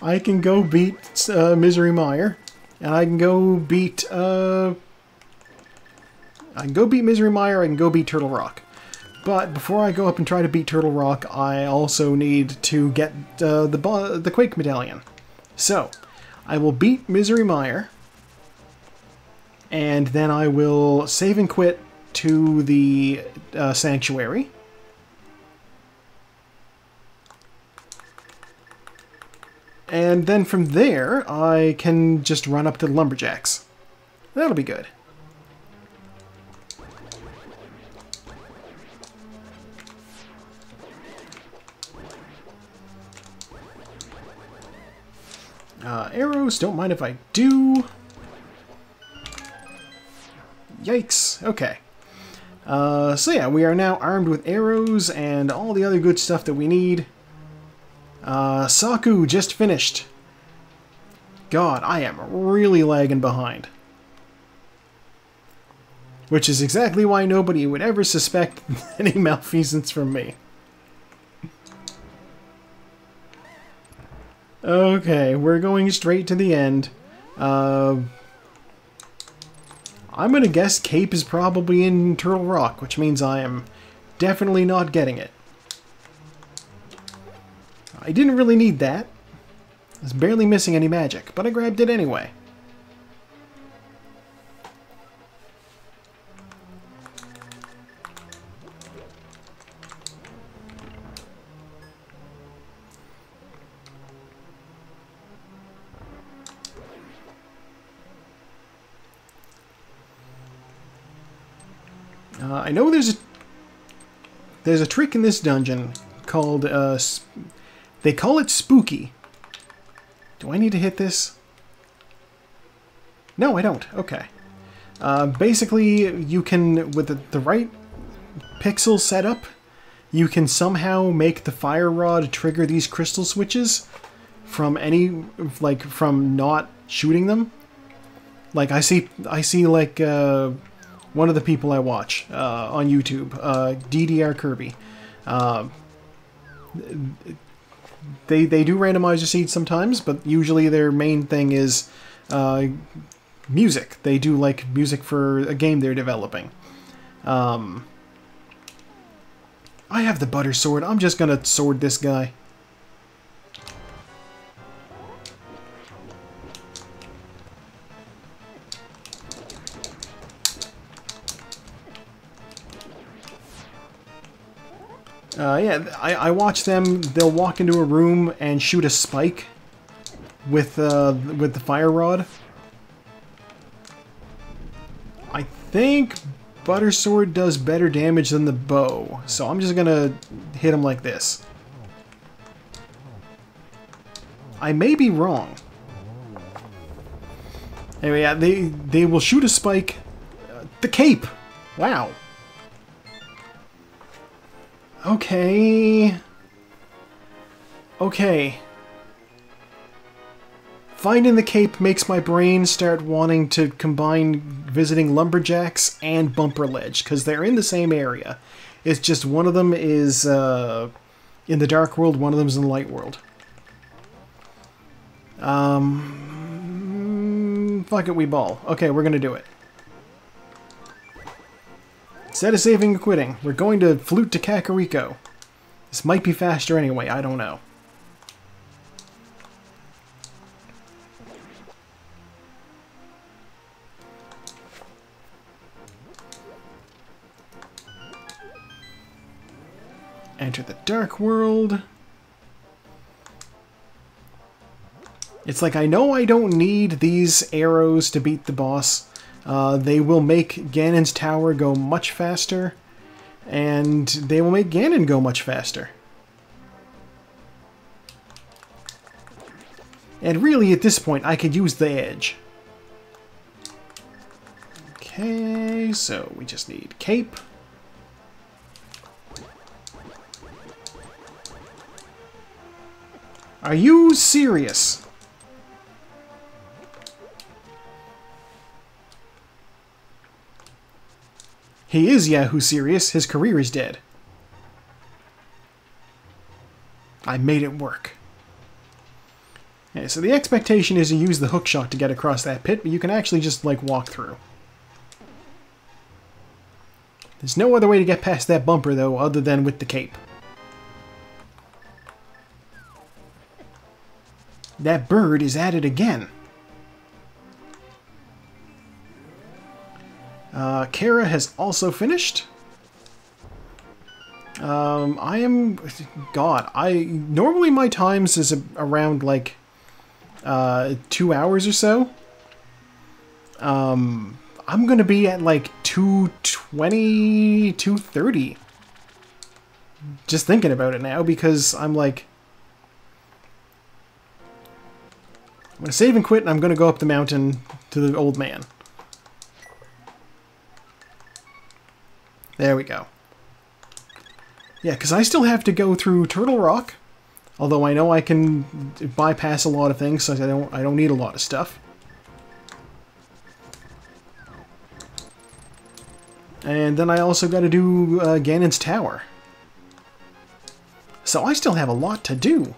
I can go beat Misery Mire, and I can go beat... I can go beat Misery Mire, I can go beat Turtle Rock. But before I go up and try to beat Turtle Rock, I also need to get the Quake Medallion. So, I will beat Misery Mire, and then I will save and quit to the Sanctuary. And then from there, I can just run up to the Lumberjacks. That'll be good. Arrows, don't mind if I do. Yikes, okay. So yeah, we are now armed with arrows and all the other good stuff that we need. Saku just finished. God, I am really lagging behind. Which is exactly why nobody would ever suspect any malfeasance from me. Okay, we're going straight to the end. I'm gonna guess Cape is probably in Turtle Rock, which means I am definitely not getting it. I didn't really need that. I was barely missing any magic, but I grabbed it anyway. I know there's a trick in this dungeon called, they call it spooky. Do I need to hit this? No, I don't. Okay. Basically, you can, with the right pixel setup, you can somehow make the fire rod trigger these crystal switches from from not shooting them. Like, I see like, one of the people I watch on YouTube, DDR Kirby. They do randomizer seeds sometimes, but usually their main thing is music. They do like music for a game they're developing. I have the butter sword. I'm just gonna sword this guy. Yeah, I watch them. They'll walk into a room and shoot a spike with the fire rod. I think Butter Sword does better damage than the bow, so I'm just gonna hit him like this. I may be wrong. Anyway, yeah, they will shoot a spike. The cape! Wow. Okay. Okay. Finding the cape makes my brain start wanting to combine visiting lumberjacks and bumper ledge, because they're in the same area. It's just one of them is in the dark world, one of them's in the light world. Fuck it, we ball. Okay, we're gonna do it. Instead of saving and quitting, we're going to flute to Kakariko. This might be faster anyway, I don't know. Enter the dark world. It's like, I know I don't need these arrows to beat the boss. They will make Ganon's tower go much faster, and they will make Ganon go much faster. And really, at this point, I could use the edge. Okay, so we just need cape. Are you serious? He is Yahoo serious. His career is dead. I made it work. Okay, so the expectation is to use the hook shot to get across that pit, but you can actually just, like, walk through. There's no other way to get past that bumper, though, other than with the cape. That bird is at it again. Kara has also finished. I am... God, normally my times is around, like, 2 hours or so. I'm gonna be at, like, 2:20, 2:30. Just thinking about it now, because I'm, like... I'm gonna save and quit, and I'm gonna go up the mountain to the old man. There we go. Yeah, because I still have to go through Turtle Rock, although I know I can bypass a lot of things, so I don't need a lot of stuff. And then I also got to do Ganon's Tower. So I still have a lot to do.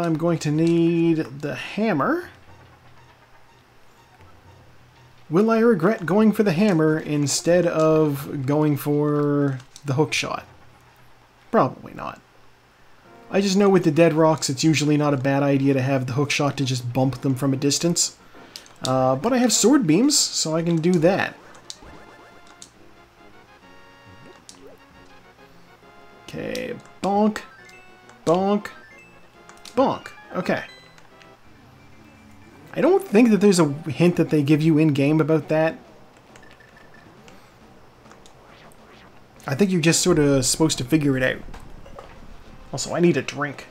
I'm going to need the hammer. Will I regret going for the hammer instead of going for the hook shot? Probably not. I just know with the dead rocks it's usually not a bad idea to have the hook shot to just bump them from a distance. But I have sword beams, so I can do that. Okay, bonk, bonk, bonk. Okay. I don't think that there's a hint that they give you in-game about that. I think you're just sort of supposed to figure it out. Also, I need a drink.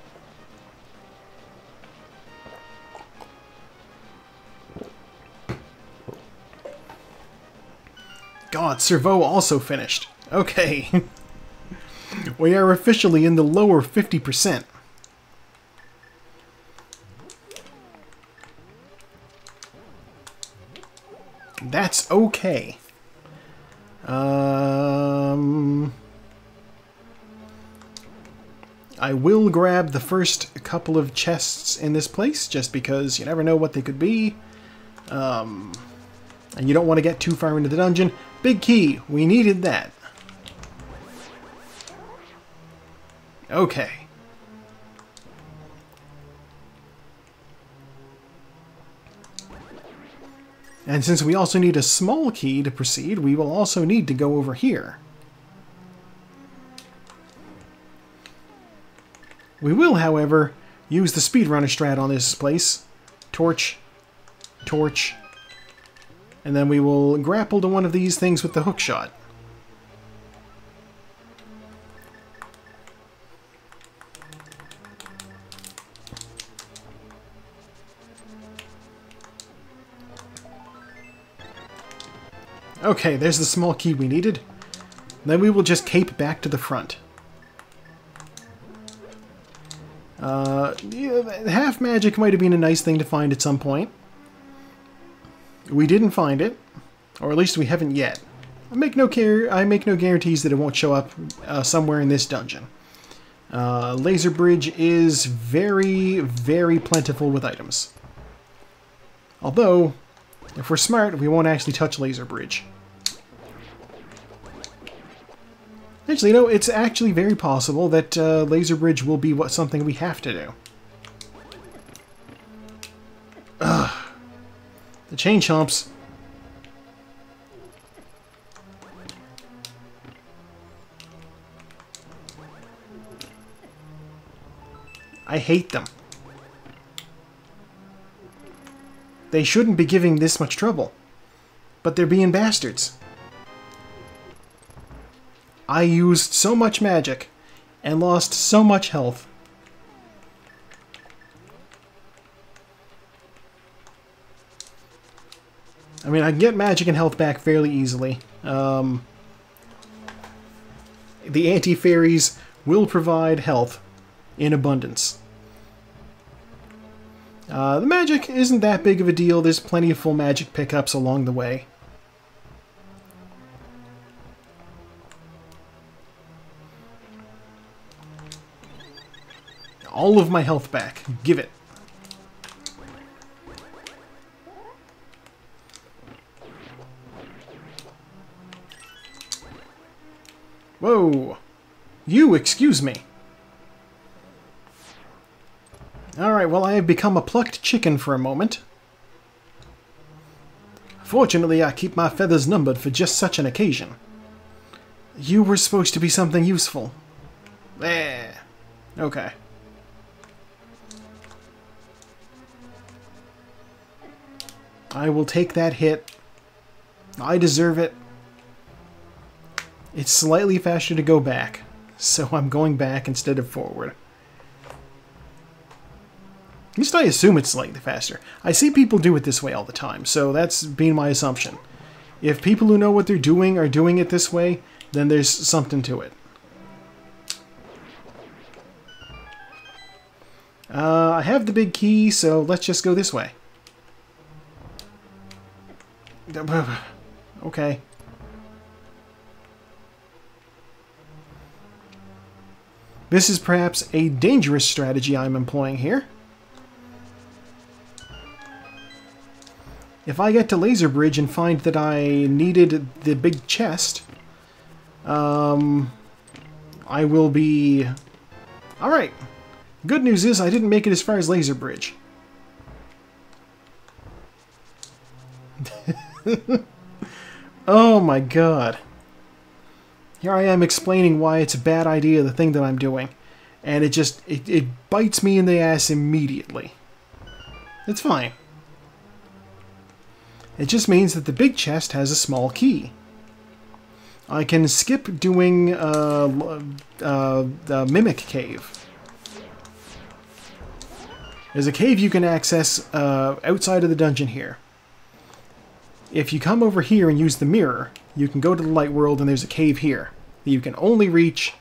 God, Servo also finished. Okay. We are officially in the lower 50%. That's okay. I will grab the first couple of chests in this place, just because you never know what they could be. And you don't want to get too far into the dungeon. Big key, we needed that. Okay. And since we also need a small key to proceed, we will also need to go over here. We will, however, use the speedrunner strat on this place. Torch, torch, and then we will grapple to one of these things with the hook shot. Okay, there's the small key we needed. Then we will just cape back to the front. Yeah, half magic might have been a nice thing to find at some point. We didn't find it, or at least we haven't yet. I make no guarantees that it won't show up somewhere in this dungeon. Laser Bridge is very, very plentiful with items. Although, if we're smart, we won't actually touch Laser Bridge. Actually, no, it's actually very possible that Laser Bridge will be something we have to do. Ugh. The chain chomps. I hate them. They shouldn't be giving this much trouble, but they're being bastards. I used so much magic and lost so much health. I mean, I can get magic and health back fairly easily. The anti-fairies will provide health in abundance. The magic isn't that big of a deal. There's plenty of full magic pickups along the way. All of my health back. Give it. Whoa! You, excuse me. Alright, well, I have become a plucked chicken for a moment. Fortunately, I keep my feathers numbered for just such an occasion. You were supposed to be something useful. There. Okay. I will take that hit. I deserve it. It's slightly faster to go back, so I'm going back instead of forward. At least I assume it's slightly faster. I see people do it this way all the time, so that's been my assumption. If people who know what they're doing are doing it this way, then there's something to it. I have the big key, so let's just go this way. Okay. This is perhaps a dangerous strategy I'm employing here. If I get to Laser Bridge and find that I needed the big chest, I will be... Alright. Good news is I didn't make it as far as Laser Bridge. Oh my god. Here I am explaining why it's a bad idea, the thing that I'm doing. And it just, it bites me in the ass immediately. It's fine. It just means that the big chest has a small key. I can skip doing the Mimic Cave. There's a cave you can access outside of the dungeon here. If you come over here and use the mirror, you can go to the light world and there's a cave here that you can only reach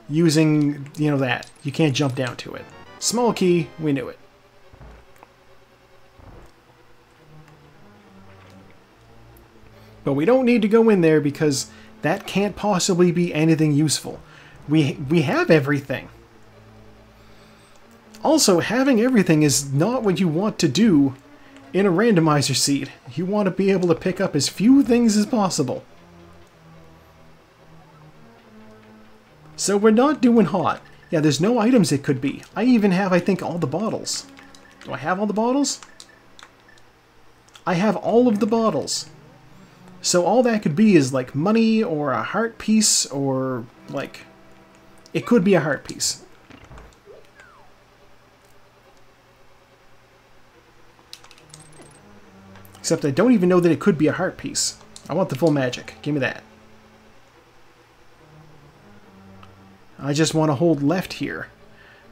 using, you know, that. You can't jump down to it. Small key, we knew it. But we don't need to go in there because that can't possibly be anything useful. We have everything. Also, having everything is not what you want to do in a randomizer seed. You want to be able to pick up as few things as possible. So we're not doing hot. Yeah, there's no items it could be. I even have, I think, all the bottles. Do I have all the bottles? I have all of the bottles. So all that could be is like money or a heart piece or like... It could be a heart piece. Except I don't even know that it could be a heart piece. I want the full magic. Give me that. I just want to hold left here.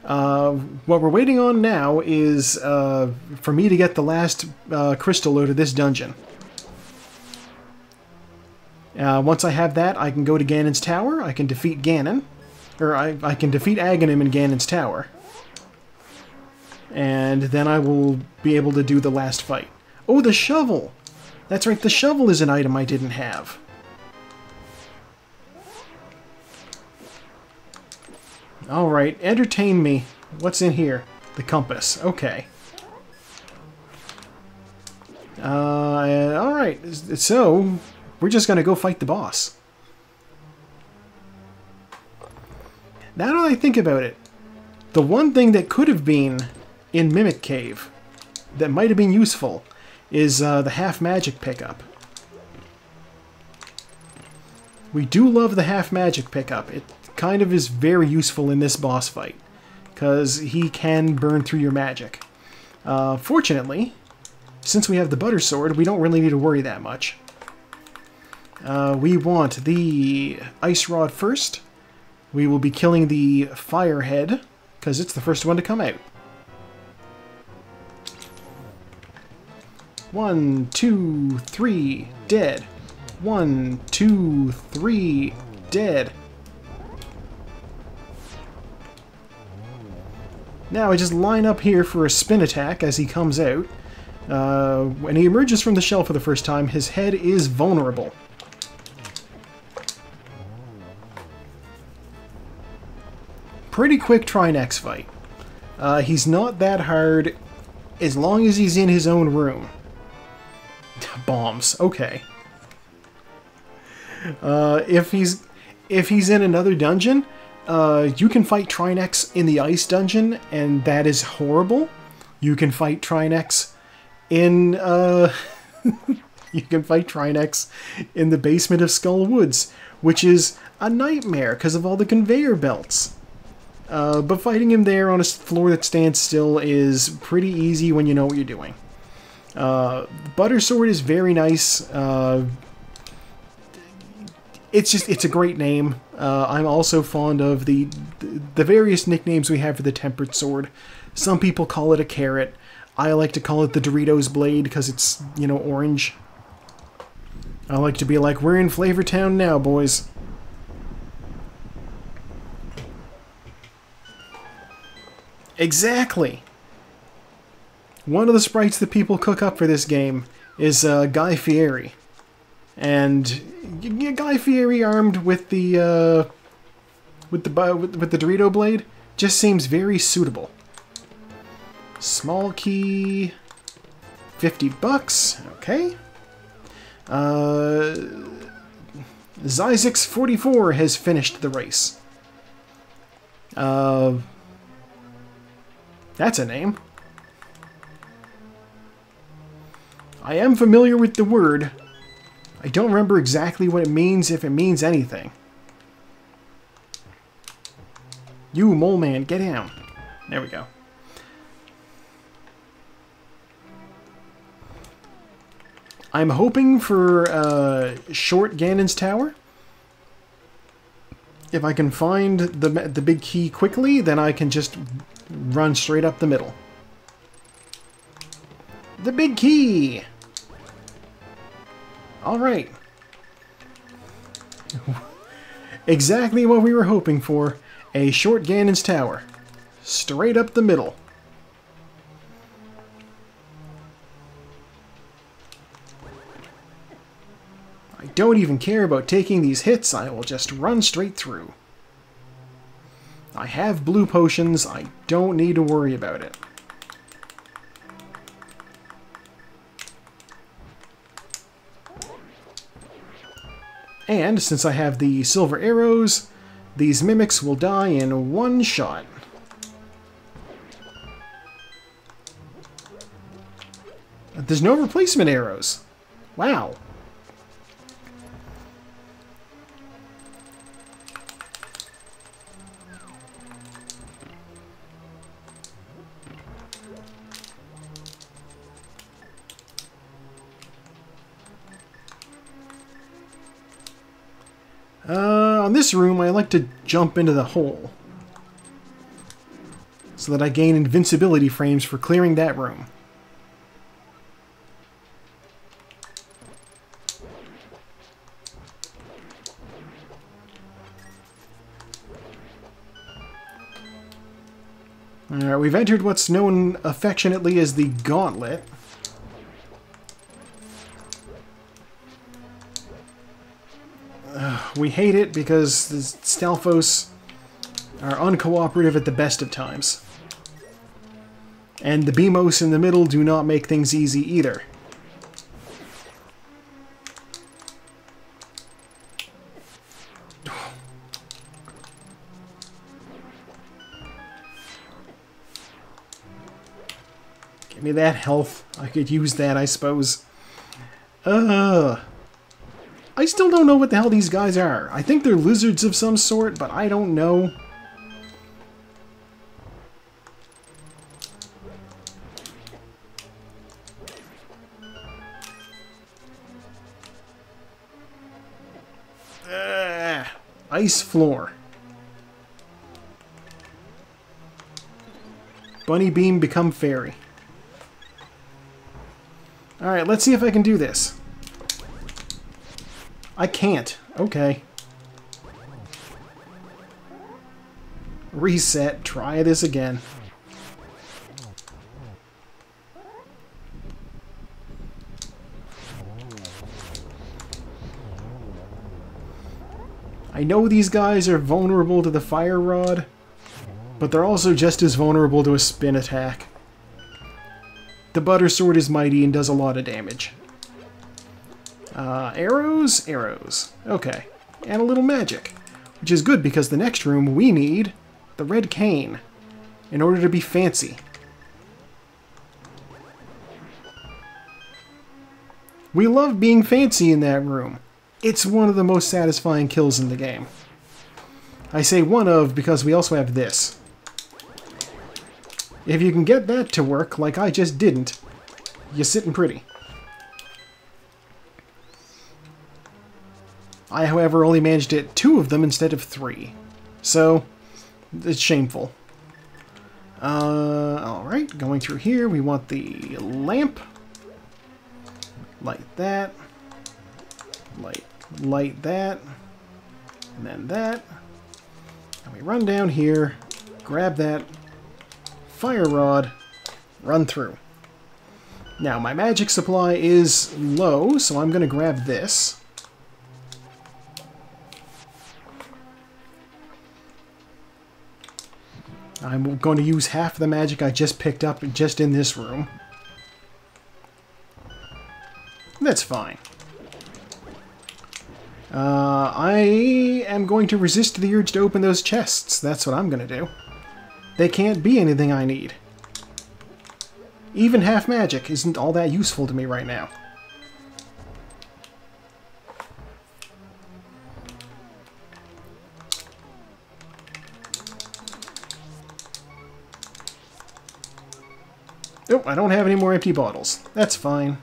What we're waiting on now is for me to get the last crystal out of this dungeon. Once I have that, I can go to Ganon's tower. I can defeat Ganon. Or I can defeat Aghanim in Ganon's tower. And then I will be able to do the last fight. Oh, the shovel! That's right, the shovel is an item I didn't have. Alright, entertain me. What's in here? The compass. Okay. Alright, so we're just gonna go fight the boss. Now that I think about it, the one thing that could have been in Mimic Cave that might have been useful is the half magic pickup. We do love the half magic pickup. It kind of is very useful in this boss fight, because he can burn through your magic. Fortunately, since we have the butter sword, we don't really need to worry that much. We want the ice rod first. We will be killing the fire head, because it's the first one to come out. 1, 2, 3, dead. 1, 2, 3, dead. Now I just line up here for a spin attack as he comes out. When he emerges from the shell for the first time, his head is vulnerable. Pretty quick Trinex fight. He's not that hard as long as he's in his own room. Bombs. Okay. If he's in another dungeon, you can fight Trinex in the ice dungeon, and that is horrible. You can fight Trinex in you can fight Trinex in the basement of Skull Woods, which is a nightmare because of all the conveyor belts. But fighting him there on a floor that stands still is pretty easy when you know what you're doing. Butter Sword is very nice. It's a great name. I'm also fond of the various nicknames we have for the Tempered Sword. Some people call it a carrot. I like to call it the Doritos Blade because it's, you know, orange. I like to be like, we're in Flavor Town now, boys. Exactly. One of the sprites that people cook up for this game is Guy Fieri. And Guy Fieri armed with the Dorito blade just seems very suitable. Small key, $50. Okay. Zyzix44 has finished the race. That's a name. I am familiar with the word. I don't remember exactly what it means, if it means anything. You, mole man, get down. There we go. I'm hoping for short Ganon's tower. If I can find the big key quickly, then I can just run straight up the middle. The big key! Alright. Exactly what we were hoping for. A short Ganon's tower. Straight up the middle. I don't even care about taking these hits. I will just run straight through. I have blue potions. I don't need to worry about it. And since I have the silver arrows, these mimics will die in one shot. There's no replacement arrows. Wow. On this room, I like to jump into the hole so that I gain invincibility frames for clearing that room. Alright, we've entered what's known affectionately as the Gauntlet. We hate it because the Stalfos are uncooperative at the best of times. And the Beamos in the middle do not make things easy either. Give me that health. I could use that, I suppose. I still don't know what the hell these guys are. I think they're lizards of some sort, but I don't know. Ice floor. Bunny beam become fairy. Alright, let's see if I can do this. I can't. Okay. Reset. Try this again. I know these guys are vulnerable to the fire rod, but they're also just as vulnerable to a spin attack. The butter sword is mighty and does a lot of damage. Arrows? Arrows. Okay. And a little magic. Which is good because the next room we need the red cane in order to be fancy. We love being fancy in that room. It's one of the most satisfying kills in the game. I say one of because we also have this. If you can get that to work like I just didn't, you're sitting pretty. I, however, only managed to hit 2 of them instead of 3. So, it's shameful. Alright, going through here, we want the lamp. Light that. Light that. And then that. And we run down here, grab that fire rod, run through. Now, my magic supply is low, so I'm going to grab this. I'm going to use half the magic I just picked up just in this room. That's fine. I am going to resist the urge to open those chests. That's what I'm going to do. They can't be anything I need. Even half magic isn't all that useful to me right now. Oh, I don't have any more empty bottles. That's fine.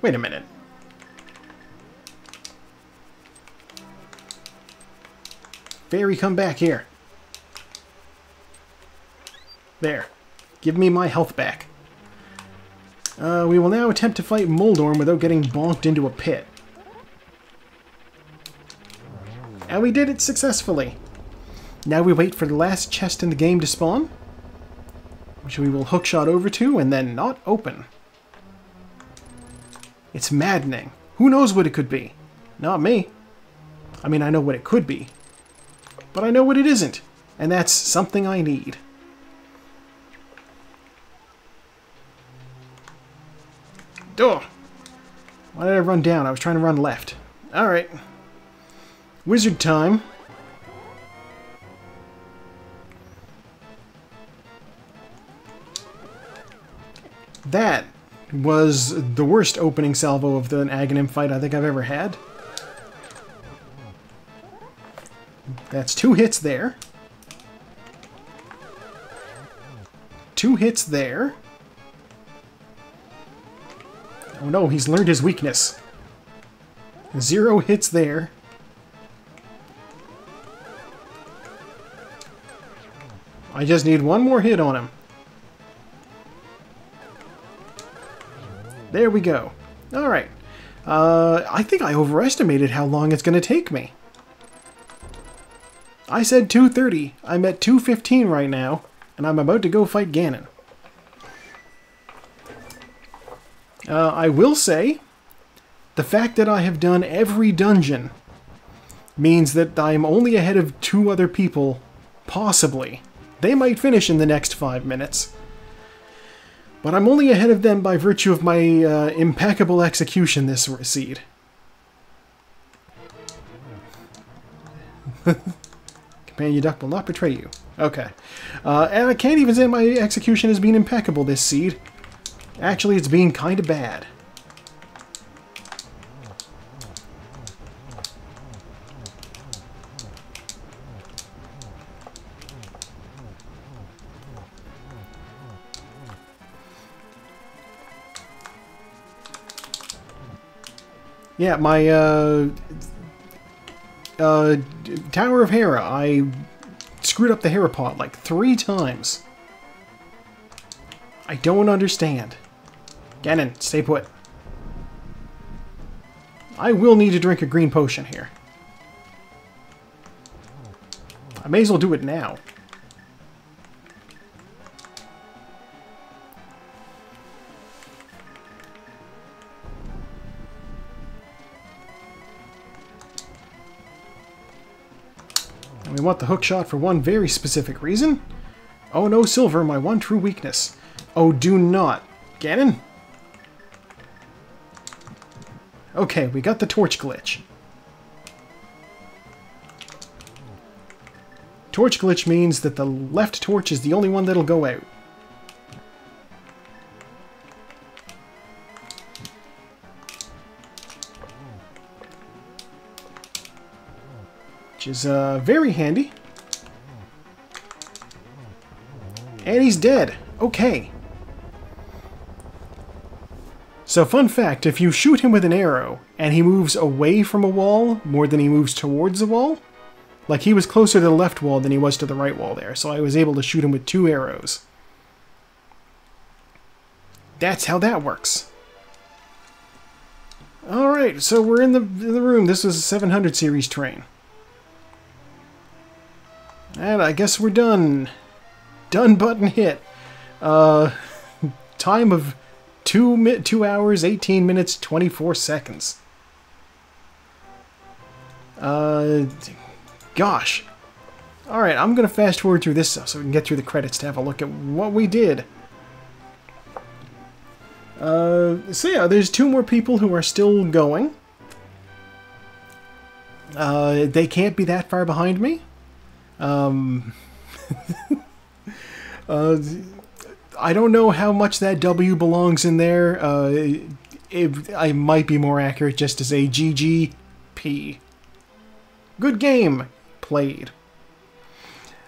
Wait a minute. Fairy, come back here. There. Give me my health back. We will now attempt to fight Moldorm without getting bonked into a pit. And we did it successfully. Now we wait for the last chest in the game to spawn, which we will hookshot over to and then not open. It's maddening. Who knows what it could be? Not me. I mean, I know what it could be. But I know what it isn't. And that's something I need. Duh! Why did I run down? I was trying to run left. Alright. Wizard time. That was the worst opening salvo of the Aghanim fight I think I've ever had. That's 2 hits there. 2 hits there. Oh no, he's learned his weakness. 0 hits there. I just need 1 more hit on him. There we go. Alright. I think I overestimated how long it's going to take me. I said 2:30. I'm at 2:15 right now, and I'm about to go fight Ganon. I will say, the fact that I have done every dungeon means that I'm only ahead of 2 other people, possibly. They might finish in the next 5 minutes. But I'm only ahead of them by virtue of my impeccable execution this seed. Companion duck will not betray you. Okay. And I can't even say my execution has been impeccable this seed. Actually, it's been kind of bad. Yeah, my Tower of Hera, I screwed up the Hera pot like 3 times. I don't understand. Ganon, stay put. I will need to drink a green potion here. I may as well do it now. And we want the hook shot for one very specific reason. Oh no, silver, my one true weakness. Oh, do not. Ganon? Okay, we got the torch glitch. Torch glitch means that the left torch is the only one that'll go out. Which is very handy. And he's dead. Okay. So fun fact, if you shoot him with an arrow and he moves away from a wall more than he moves towards a wall, like he was closer to the left wall than he was to the right wall there, so I was able to shoot him with 2 arrows. That's how that works. Alright, so we're in the room. This was a 700 series train. And I guess we're done. Done button hit. Time of 2 hours, 18 minutes, 24 seconds. Gosh. Alright, I'm going to fast forward through this stuff so we can get through the credits to have a look at what we did. So yeah, there's 2 more people who are still going. They can't be that far behind me. I don't know how much that W belongs in there. I might be more accurate just to say GGP. Good game played.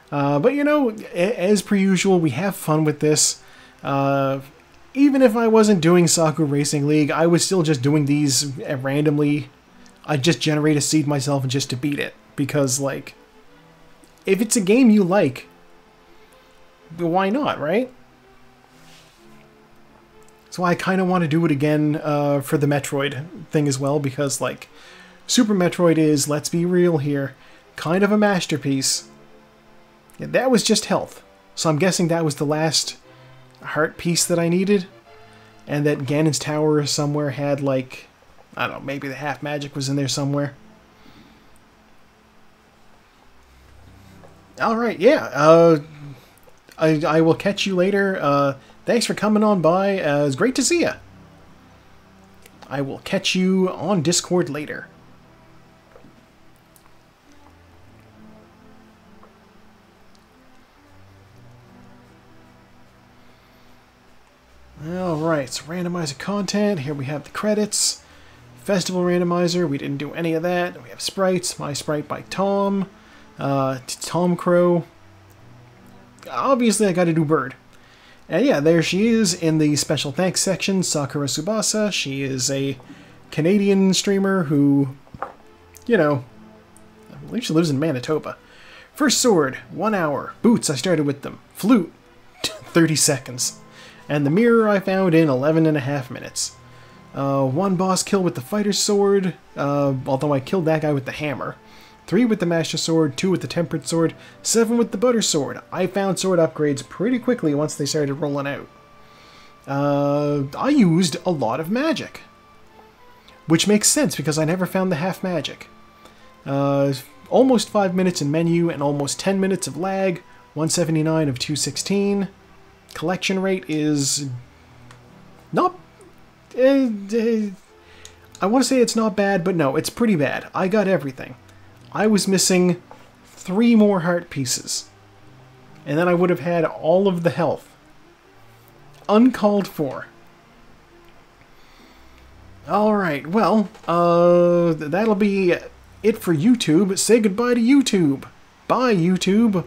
But you know, as per usual, we have fun with this. Even if I wasn't doing Saku-Racing League, I was still just doing these randomly. I'd just generate a seed myself just to beat it. Because, like, if it's a game you like, why not, right? So I kind of want to do it again for the Metroid thing as well, because, like, Super Metroid is, let's be real here, kind of a masterpiece. Yeah, that was just health. So I'm guessing that was the last heart piece that I needed, and that Ganon's Tower somewhere had, like, I don't know, maybe the half magic was in there somewhere. Alright, yeah, I will catch you later. Thanks for coming on by. It's great to see you. I will catch you on Discord later. Alright, so randomizer content. Here we have the credits. Festival randomizer, we didn't do any of that. We have sprites. My sprite by Tom. Tom Crow. Obviously, I gotta do Bird. And yeah, there she is in the special thanks section, Sakura Tsubasa. She is a Canadian streamer who, you know, I believe she lives in Manitoba. First sword, 1 hour. Boots, I started with them. Flute, 30 seconds. And the mirror I found in 11.5 minutes. One boss kill with the fighter's sword, although I killed that guy with the hammer. 3 with the master sword, 2 with the tempered sword, 7 with the butter sword. I found sword upgrades pretty quickly once they started rolling out. I used a lot of magic. Which makes sense because I never found the half magic. Almost 5 minutes in menu and almost 10 minutes of lag. 179 of 216. Collection rate is not... I want to say it's not bad, but no, it's pretty bad. I got everything. I was missing 3 more heart pieces. And then I would have had all of the health. Uncalled for. Alright, well, that'll be it for YouTube. Say goodbye to YouTube. Bye, YouTube.